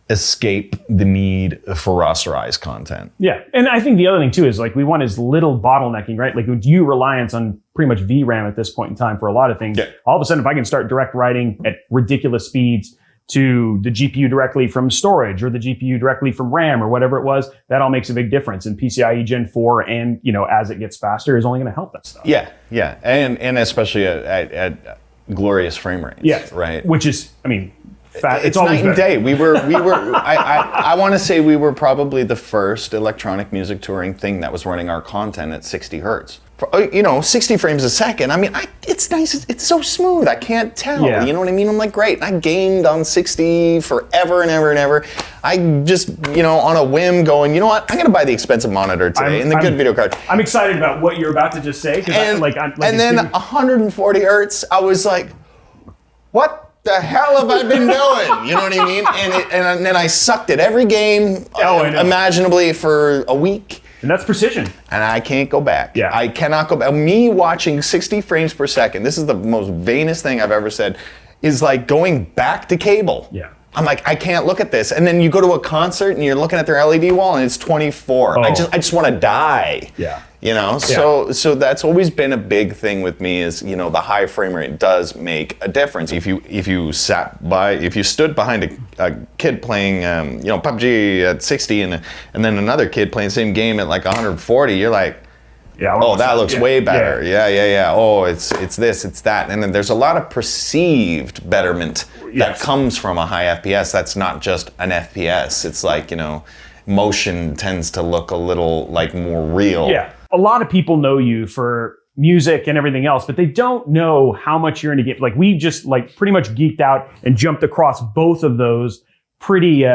escape the need for rasterized content. Yeah, and I think the other thing too is like we want as little bottlenecking, right? Like due reliance on pretty much VRAM at this point in time for a lot of things. Yeah. All of a sudden, if I can start direct writing at ridiculous speeds to the GPU directly from storage or the GPU directly from RAM or whatever it was, that all makes a big difference. And PCIe Gen 4 and, you know, as it gets faster is only going to help that stuff. Yeah, yeah, and especially at glorious frame rates. Yeah, right. Which is, I mean, it's night and day. We were. I want to say we were probably the first electronic music touring thing that was running our content at 60 hertz. You know, 60 frames a second. I mean, it's nice. It's so smooth. I can't tell. Yeah. You know what I mean? I'm like, great. I gamed on 60 forever and ever and ever. I just, you know, on a whim going, you know what? I'm going to buy the expensive monitor today and the good video card. I'm excited about what you're about to just say. And then 140 hertz, I was like, what the hell have I been doing? You know what I mean? And then I sucked at every game imaginably for a week. And that's precision. And I can't go back. Yeah. I cannot go back. Me watching 60 frames per second, this is the most vainest thing I've ever said, is like going back to cable. Yeah. I'm like, I can't look at this. And then you go to a concert and you're looking at their LED wall and it's 24. Oh. I just want to die. Yeah. You know, so that's always been a big thing with me is, you know, the high frame rate does make a difference. If you stood behind a kid playing, you know, PUBG at 60 and then another kid playing the same game at like 140, you're like, yeah, oh, that looks way better. Yeah. Oh, it's this, it's that. And then there's a lot of perceived betterment that comes from a high FPS. That's not just an FPS. It's like, you know, motion tends to look a little like more real. Yeah. A lot of people know you for music and everything else, but they don't know how much you're into games. Like we just like pretty much geeked out and jumped across both of those pretty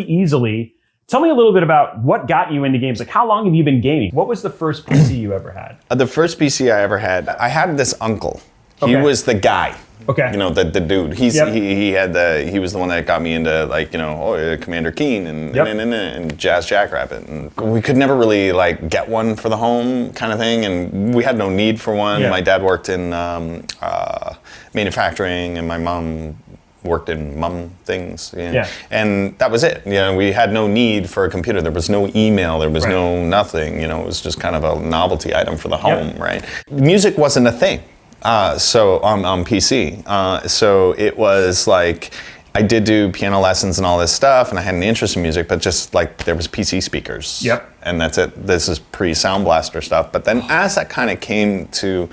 easily. Tell me a little bit about what got you into games. Like how long have you been gaming? What was the first PC you ever had? The first PC I ever had, I had this uncle. He was the guy. Okay. You know, the dude. He was the one that got me into like, you know, Commander Keen and Jazz Jackrabbit. And we could never really like get one for the home kind of thing, and we had no need for one. My dad worked in manufacturing and my mom worked in things. And that was it. You know, we had no need for a computer. There was no email, there was no nothing, you know, it was just kind of a novelty item for the home, right? Music wasn't a thing. So on PC. So it was like, I did do piano lessons and all this stuff, and I had an interest in music, but just like there was PC speakers. And that's it. This is pre-Sound Blaster stuff. But then as that kind of came to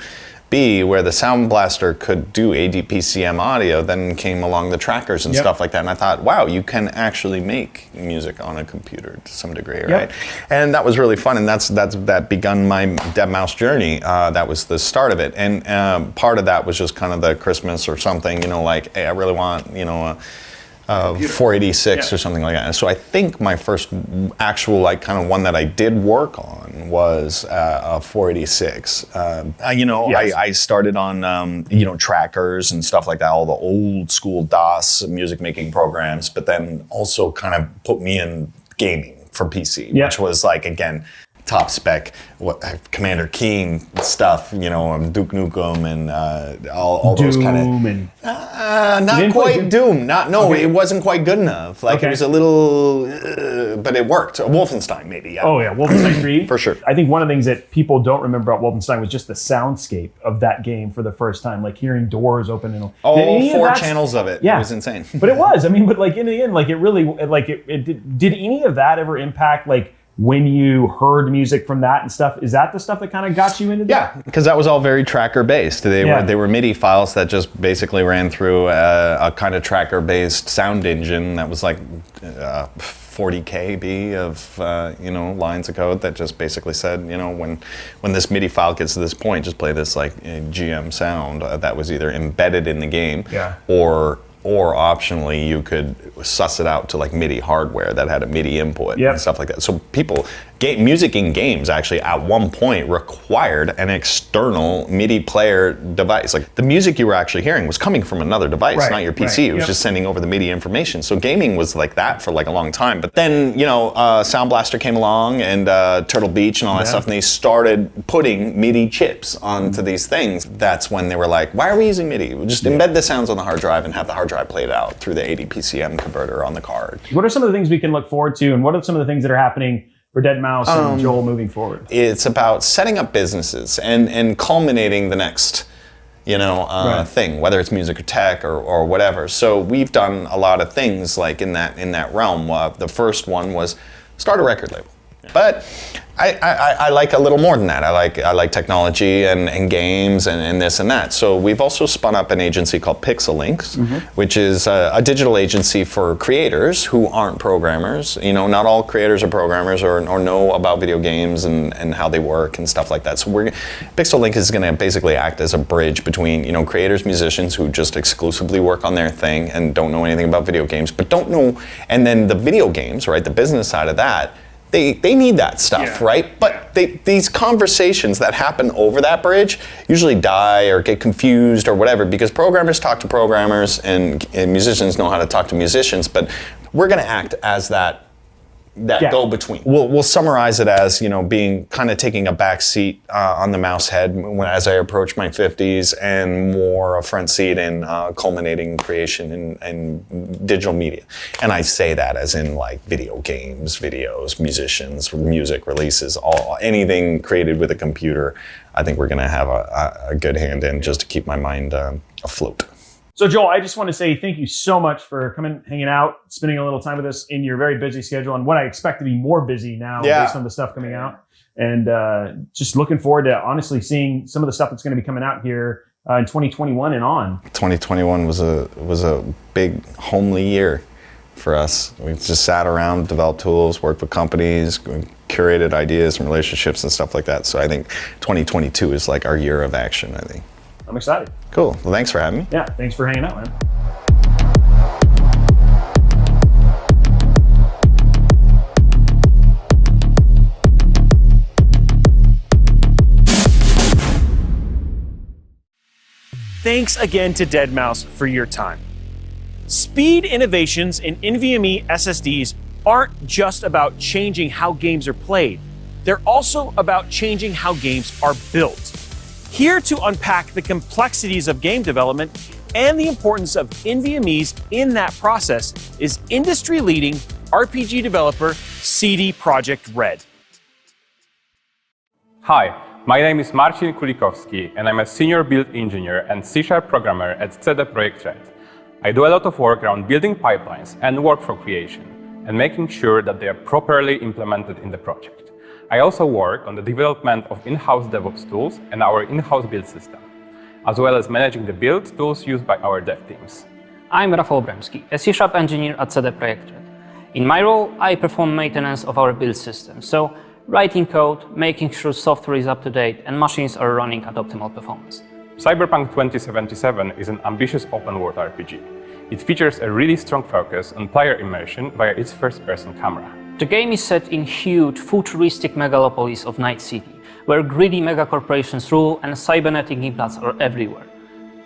be where the Sound Blaster could do ADPCM audio, then came along the trackers and stuff like that. And I thought, wow, you can actually make music on a computer to some degree, right? And that was really fun. And that begun my Dead Mouse journey. That was the start of it. And part of that was just kind of the Christmas or something, you know, like, hey, I really want, you know, 486 or something like that. And so I think my first actual like kind of one that I did work on was a 486. You know, I started on you know, trackers and stuff like that, all the old school DOS music making programs, but then also kind of put me in gaming for PC, Yeah. which was like, again, top spec, Commander Keen stuff, Duke Nukem and all those kind of... not quite Doom. It wasn't quite good enough. Like, it was a little... but it worked. Wolfenstein, maybe, yeah. Oh, yeah, Wolfenstein 3. For sure. I think one of the things that people don't remember about Wolfenstein was just the soundscape of that game for the first time, like hearing doors open and all 4 channels of it. Yeah. It was insane. But it was. I mean, but like in the end, like it really, like it did any of that ever impact like when you heard music from that and stuff? Is that the stuff that kind of got you into that? Yeah, because that was all very tracker based. They were MIDI files that just basically ran through a kind of tracker based sound engine that was like 40 KB of lines of code that just basically said, when this MIDI file gets to this point, just play this like GM sound that was either embedded in the game, or optionally you could suss it out to like MIDI hardware that had a MIDI input and stuff like that. So music in games actually at one point required an external MIDI player device. Like the music you were actually hearing was coming from another device, not your PC. It was just sending over the MIDI information. So gaming was like that for like a long time. But then, Sound Blaster came along and Turtle Beach and all that stuff, and they started putting MIDI chips onto these things. That's when they were like, why are we using MIDI? We'll just embed the sounds on the hard drive and have the hard drive played out through the 80 PCM converter on the card. What are some of the things we can look forward to, and what are some of the things that are happening for Deadmau5 and Joel moving forward? It's about setting up businesses and culminating the next thing, whether it's music or tech or whatever. So we've done a lot of things like in that realm. The first one was start a record label. But I like a little more than that. I like technology and games and this and that. So we've also spun up an agency called PixeLinks, which is a digital agency for creators who aren't programmers. Not all creators are programmers or know about video games and how they work and stuff like that. So PixeLink is going to basically act as a bridge between creators, musicians who just exclusively work on their thing and don't know anything about video games, but don't know, and then the video games, right? The business side of that. They need that stuff, right? But these conversations that happen over that bridge usually die or get confused or whatever, because programmers talk to programmers and musicians know how to talk to musicians, but we're going to act as that go-between. We'll summarize it as, being kind of taking a back seat on the mouse head as I approach my 50s, and more a front seat in culminating creation and digital media. And I say that as in like video games, videos, musicians, music releases, anything created with a computer. I think we're going to have a good hand in just to keep my mind afloat. So Joel, I just want to say thank you so much for coming, hanging out, spending a little time with us in your very busy schedule, and what I expect to be more busy now based on the stuff coming out. And just looking forward to honestly seeing some of the stuff that's going to be coming out here in 2021 and on. 2021 was a big homely year for us. We just sat around, developed tools, worked with companies, curated ideas and relationships and stuff like that. So I think 2022 is like our year of action, I think. I'm excited. Cool. Well, thanks for having me. Yeah, thanks for hanging out, man. Thanks again to Deadmau5 for your time. Speed innovations in NVMe SSDs aren't just about changing how games are played. They're also about changing how games are built. Here to unpack the complexities of game development and the importance of NVMEs in that process is industry-leading RPG developer CD Projekt Red. Hi, my name is Marcin Kulikowski, and I'm a senior build engineer and C# programmer at CD Projekt Red. I do a lot of work around building pipelines and workflow creation, and making sure that they are properly implemented in the project. I also work on the development of in-house DevOps tools and our in-house build system, as well as managing the build tools used by our dev teams. I'm Rafał Bremski, a C# engineer at CD Projekt Red. In my role, I perform maintenance of our build system, so writing code, making sure software is up to date and machines are running at optimal performance. Cyberpunk 2077 is an ambitious open-world RPG. It features a really strong focus on player immersion via its first-person camera. The game is set in huge, futuristic megalopolis of Night City, where greedy megacorporations rule and cybernetic implants are everywhere.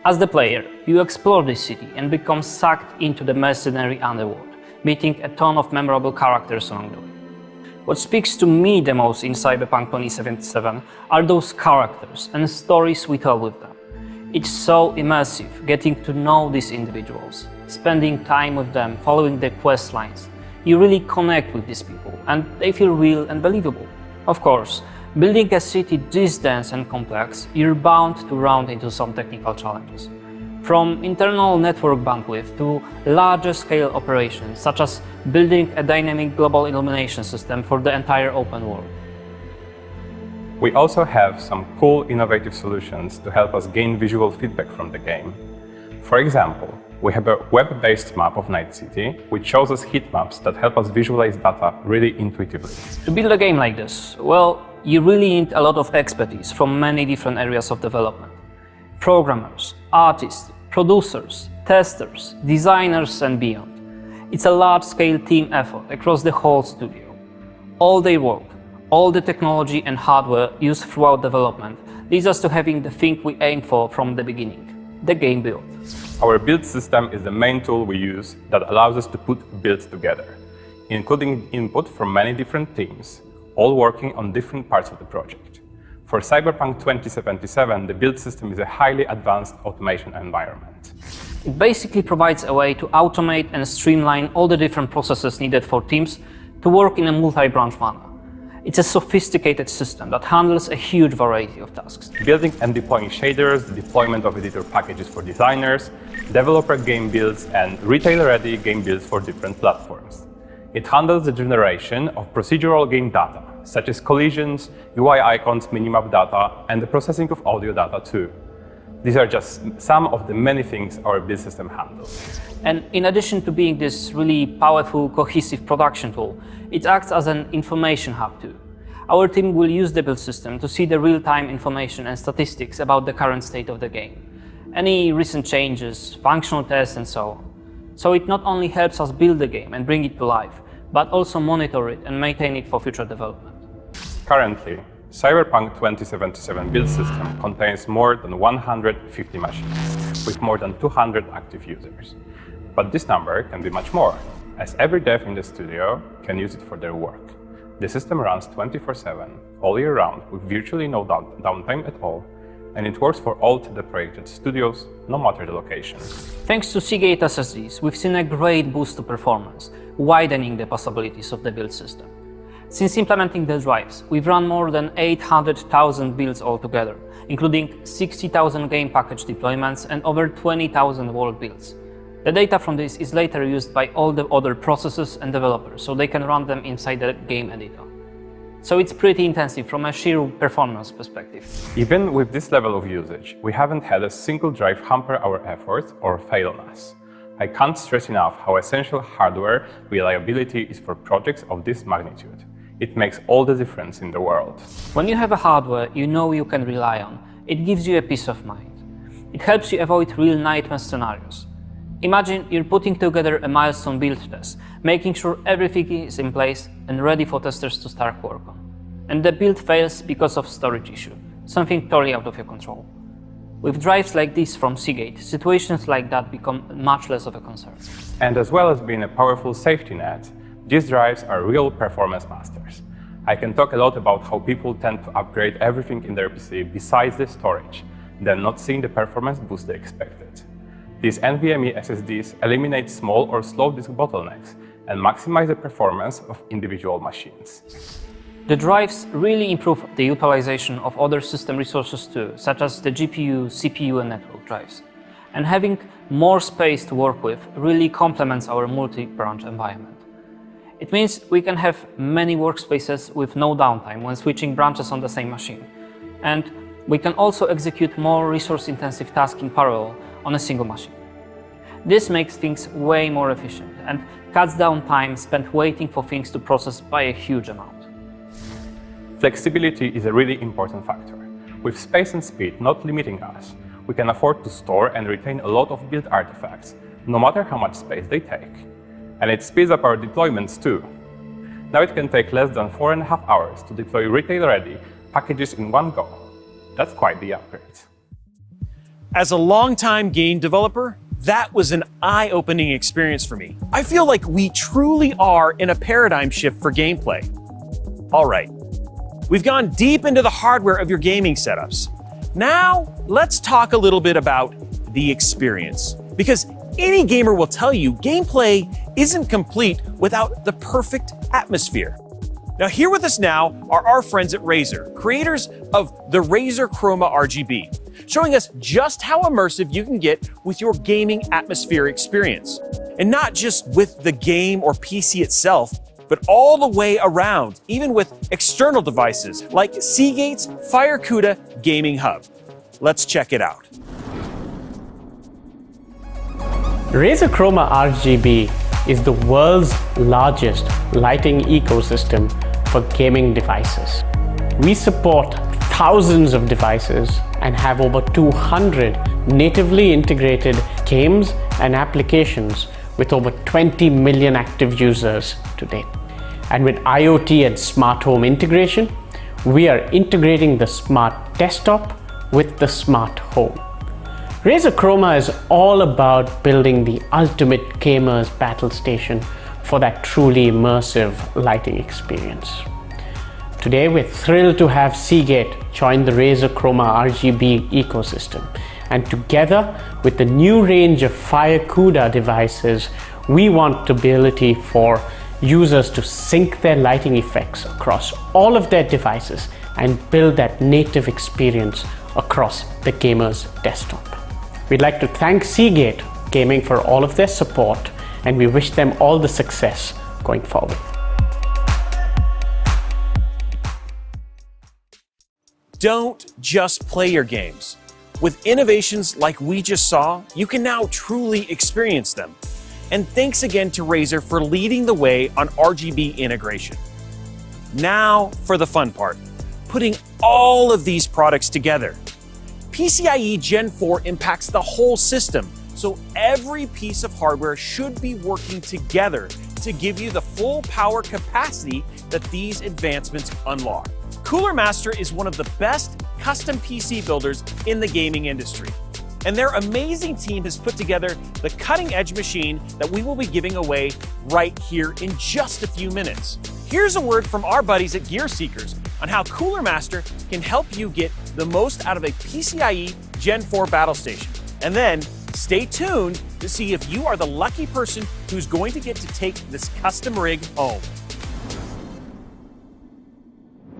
As the player, you explore this city and become sucked into the mercenary underworld, meeting a ton of memorable characters along the way. What speaks to me the most in Cyberpunk 2077 are those characters and stories we tell with them. It's so immersive getting to know these individuals, spending time with them, following their quest lines. You really connect with these people and they feel real and believable. Of course, building a city this dense and complex, you're bound to run into some technical challenges. From internal network bandwidth to larger scale operations, such as building a dynamic global illumination system for the entire open world. We also have some cool innovative solutions to help us gain visual feedback from the game. For example, we have a web-based map of Night City, which shows us heat maps that help us visualize data really intuitively. To build a game like this, well, you really need a lot of expertise from many different areas of development. Programmers, artists, producers, testers, designers and beyond. It's a large-scale team effort across the whole studio. All their work, all the technology and hardware used throughout development leads us to having the thing we aim for from the beginning, the game build. Our build system is the main tool we use that allows us to put builds together, including input from many different teams, all working on different parts of the project. For Cyberpunk 2077, the build system is a highly advanced automation environment. It basically provides a way to automate and streamline all the different processes needed for teams to work in a multi-branch manner. It's a sophisticated system that handles a huge variety of tasks. Building and deploying shaders, the deployment of editor packages for designers, developer game builds, and retail-ready game builds for different platforms. It handles the generation of procedural game data, such as collisions, UI icons, minimap data, and the processing of audio data too. These are just some of the many things our build system handles. And in addition to being this really powerful, cohesive production tool, it acts as an information hub too. Our team will use the build system to see the real-time information and statistics about the current state of the game, any recent changes, functional tests, and so on. So it not only helps us build the game and bring it to life, but also monitor it and maintain it for future development. Currently, Cyberpunk 2077 build system contains more than 150 machines, with more than 200 active users. But this number can be much more, as every dev in the studio can use it for their work. The system runs 24/7, all year round, with virtually no downtime at all, and it works for all CD Projekt studios, no matter the location. Thanks to Seagate SSDs, we've seen a great boost to performance, widening the possibilities of the build system. Since implementing the drives, we've run more than 800,000 builds altogether, including 60,000 game package deployments and over 20,000 world builds. The data from this is later used by all the other processors and developers, so they can run them inside the game editor. So it's pretty intensive from a sheer performance perspective. Even with this level of usage, we haven't had a single drive hamper our efforts or fail on us. I can't stress enough how essential hardware reliability is for projects of this magnitude. It makes all the difference in the world. When you have a hardware you know you can rely on, it gives you a peace of mind. It helps you avoid real nightmare scenarios. Imagine you're putting together a milestone build test, making sure everything is in place and ready for testers to start work on. And the build fails because of storage issue, something totally out of your control. With drives like this from Seagate, situations like that become much less of a concern. And as well as being a powerful safety net, these drives are real performance masters. I can talk a lot about how people tend to upgrade everything in their PC besides the storage, then not seeing the performance boost they expected. These NVMe SSDs eliminate small or slow disk bottlenecks and maximize the performance of individual machines. The drives really improve the utilization of other system resources too, such as the GPU, CPU, and network drives. And having more space to work with really complements our multi-branch environment. It means we can have many workspaces with no downtime when switching branches on the same machine. And we can also execute more resource-intensive tasks in parallel on a single machine. This makes things way more efficient and cuts down time spent waiting for things to process by a huge amount. Flexibility is a really important factor. With space and speed not limiting us, we can afford to store and retain a lot of build artifacts, no matter how much space they take. And it speeds up our deployments too. Now it can take less than 4.5 hours to deploy retail-ready packages in one go. That's quite the upgrade. As a longtime game developer, that was an eye-opening experience for me. I feel like we truly are in a paradigm shift for gameplay. All right, we've gone deep into the hardware of your gaming setups. Now, let's talk a little bit about the experience. Because any gamer will tell you gameplay isn't complete without the perfect atmosphere. Now, here with us now are our friends at Razer, creators of the Razer Chroma Rgb, showing us just how immersive you can get with your gaming atmosphere experience. And not just with the game or PC itself, but all the way around, even with external devices like Seagate's FireCuda Gaming Hub. Let's check it out. Razer Chroma Rgb is the world's largest lighting ecosystem for gaming devices. We support thousands of devices and have over 200 natively integrated games and applications with over 20 million active users to date. And with IoT and smart home integration, we are integrating the smart desktop with the smart home. Razer Chroma is all about building the ultimate gamer's battle station for that truly immersive lighting experience. Today, we're thrilled to have Seagate join the Razer Chroma Rgb ecosystem. And together with the new range of FireCuda devices, we want the ability for users to sync their lighting effects across all of their devices and build that native experience across the gamer's desktop. We'd like to thank Seagate Gaming for all of their support, and we wish them all the success going forward. Don't just play your games. With innovations like we just saw, you can now truly experience them. And thanks again to Razer for leading the way on RGB integration. Now for the fun part, putting all of these products together. PCIe Gen 4 impacts the whole system, so every piece of hardware should be working together to give you the full power capacity that these advancements unlock. Cooler Master is one of the best custom PC builders in the gaming industry. And their amazing team has put together the cutting-edge machine that we will be giving away right here in just a few minutes. Here's a word from our buddies at Gear Seekers on how Cooler Master can help you get the most out of a PCIe Gen 4 battle station. And then stay tuned to see if you are the lucky person who's going to get to take this custom rig home.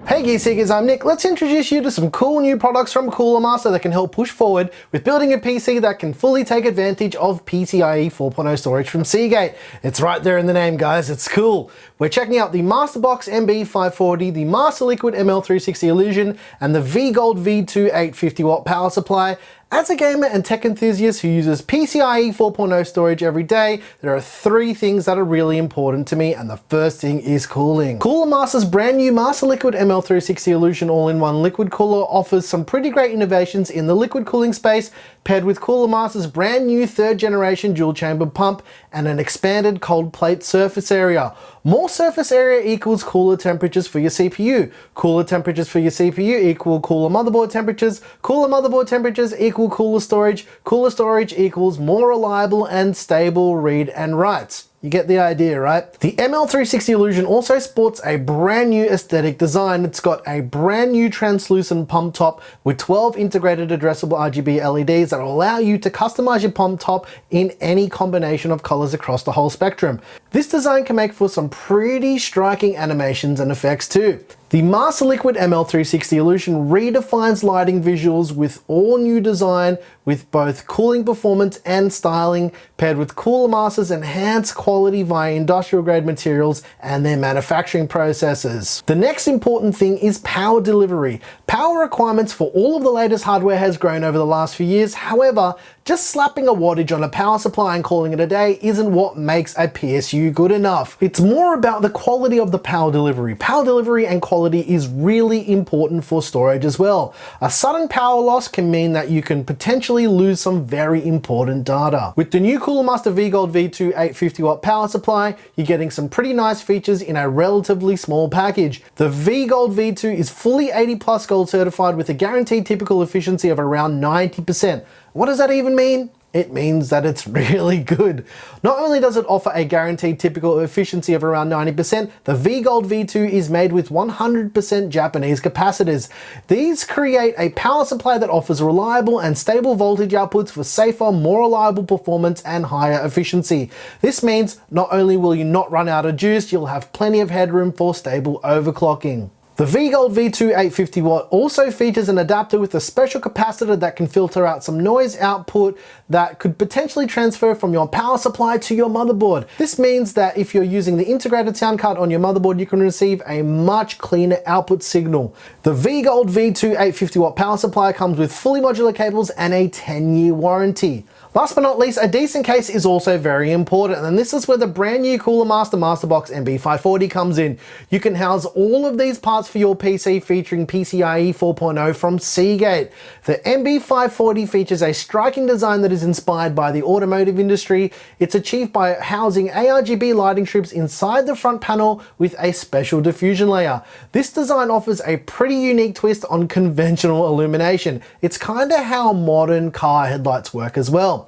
Hey Gear Seekers, I'm Nick. Let's introduce you to some cool new products from Cooler Master that can help push forward with building a PC that can fully take advantage of PCIe 4.0 storage from Seagate. It's right there in the name, guys. It's cool. We're checking out the Masterbox MB540, the Master Liquid ML360 Illusion, and the V-Gold V2 850-watt power supply. As a gamer and tech enthusiast who uses PCIe 4.0 storage every day, there are three things that are really important to me, and the first thing is cooling. Cooler Master's brand new Master Liquid ML360 Illusion all-in-one liquid cooler offers some pretty great innovations in the liquid cooling space, paired with Cooler Master's brand new third generation dual chamber pump and an expanded cold plate surface area. More surface area equals cooler temperatures for your CPU. Cooler temperatures for your CPU equal cooler motherboard temperatures. Cooler motherboard temperatures equal cooler storage. Cooler storage equals more reliable and stable read and writes. You get the idea, right? The ML360 Illusion also sports a brand new aesthetic design. It's got a brand new translucent pump top with 12 integrated addressable RGB LEDs that will allow you to customize your pump top in any combination of colors across the whole spectrum. This design can make for some pretty striking animations and effects too. The Master Liquid ML360 Illusion redefines lighting visuals with all new design with both cooling performance and styling, paired with Cooler Master's enhanced quality via industrial grade materials and their manufacturing processes. The next important thing is power delivery. Power requirements for all of the latest hardware has grown over the last few years. However, just slapping a wattage on a power supply and calling it a day isn't what makes a PSU good enough. It's more about the quality of the power delivery. Power delivery and quality is really important for storage as well. A sudden power loss can mean that you can potentially lose some very important data. With the new Cooler Master V-Gold V2 850-watt power supply, you're getting some pretty nice features in a relatively small package. The V-Gold V2 is fully 80+ gold certified with a guaranteed typical efficiency of around 90%. What does that even mean? it means that it's really good. Not only does it offer a guaranteed typical efficiency of around 90%, the V-Gold V2 is made with 100% Japanese capacitors. These create a power supply that offers reliable and stable voltage outputs for safer, more reliable performance and higher efficiency. This means not only will you not run out of juice, you'll have plenty of headroom for stable overclocking. The V-Gold V2 850W also features an adapter with a special capacitor that can filter out some noise output that could potentially transfer from your power supply to your motherboard. This means that if you're using the integrated sound card on your motherboard, you can receive a much cleaner output signal. The V-Gold V2 850W power supply comes with fully modular cables and a 10-year warranty. Last but not least, a decent case is also very important, and this is where the brand new Cooler Master Masterbox MB540 comes in. You can house all of these parts for your PC featuring PCIe 4.0 from Seagate. The MB540 features a striking design that is inspired by the automotive industry. It's achieved by housing ARGB lighting strips inside the front panel with a special diffusion layer. This design offers a pretty unique twist on conventional illumination. It's kinda how modern car headlights work as well.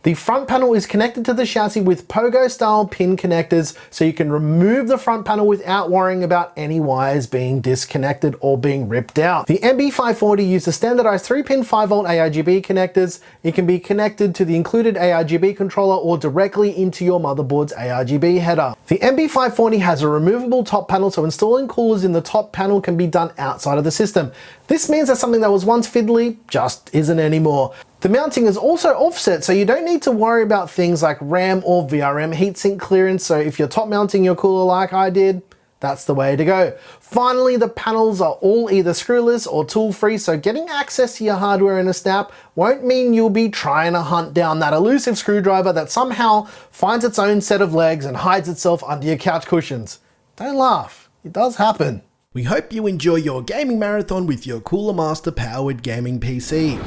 The front panel is connected to the chassis with pogo style pin connectors, so you can remove the front panel without worrying about any wires being disconnected or being ripped out. The MB540 uses standardized 3-pin 5V ARGB connectors. It can be connected to the included ARGB controller or directly into your motherboard's ARGB header. The MB540 has a removable top panel, so installing coolers in the top panel can be done outside of the system. This means that something that was once fiddly just isn't anymore. The mounting is also offset, so you don't need to worry about things like RAM or VRM heatsink clearance, so if you're top mounting your cooler like I did, that's the way to go. Finally, the panels are all either screwless or tool-free, so getting access to your hardware in a snap won't mean you'll be trying to hunt down that elusive screwdriver that somehow finds its own set of legs and hides itself under your couch cushions. Don't laugh, it does happen. We hope you enjoy your gaming marathon with your Cooler Master powered gaming PC.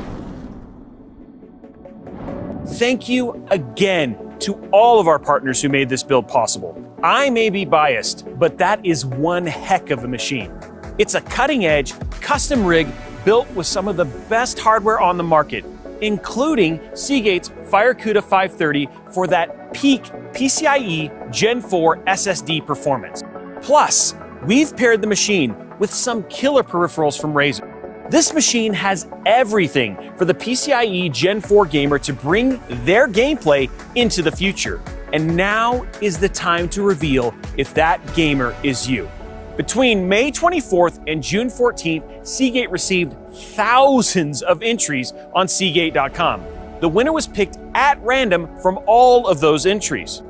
Thank you again to all of our partners who made this build possible. I may be biased, but that is one heck of a machine. It's a cutting-edge, custom rig built with some of the best hardware on the market, including Seagate's FireCuda 530 for that peak PCIe Gen 4 SSD performance. Plus, we've paired the machine with some killer peripherals from Razer. This machine has everything for the PCIe Gen 4 gamer to bring their gameplay into the future. And now is the time to reveal if that gamer is you. Between May 24th and June 14th, Seagate received thousands of entries on Seagate.com. The winner was picked at random from all of those entries.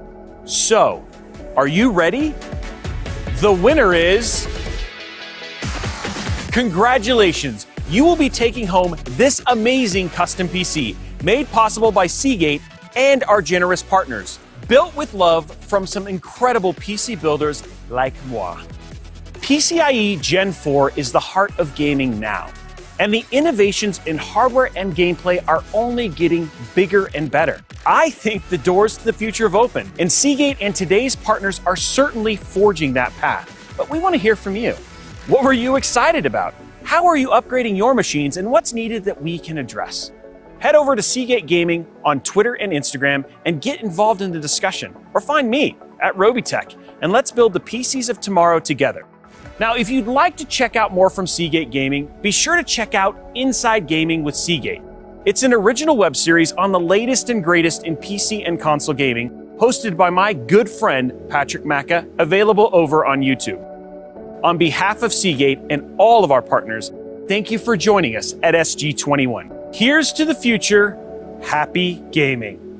So, are you ready? The winner is... Congratulations! You will be taking home this amazing custom PC, made possible by Seagate and our generous partners. Built with love from some incredible PC builders like moi. PCIe Gen 4 is the heart of gaming now, and the innovations in hardware and gameplay are only getting bigger and better. I think the doors to the future have opened, and Seagate and today's partners are certainly forging that path. But we want to hear from you. What were you excited about? How are you upgrading your machines, and what's needed that we can address? Head over to Seagate Gaming on Twitter and Instagram and get involved in the discussion, or find me at Robitech, and let's build the PCs of tomorrow together. Now, if you'd like to check out more from Seagate Gaming, be sure to check out Inside Gaming with Seagate. It's an original web series on the latest and greatest in PC and console gaming, hosted by my good friend Patrick Macca, available over on YouTube. On behalf of Seagate and all of our partners, thank you for joining us at SG21. Here's to the future. Happy gaming.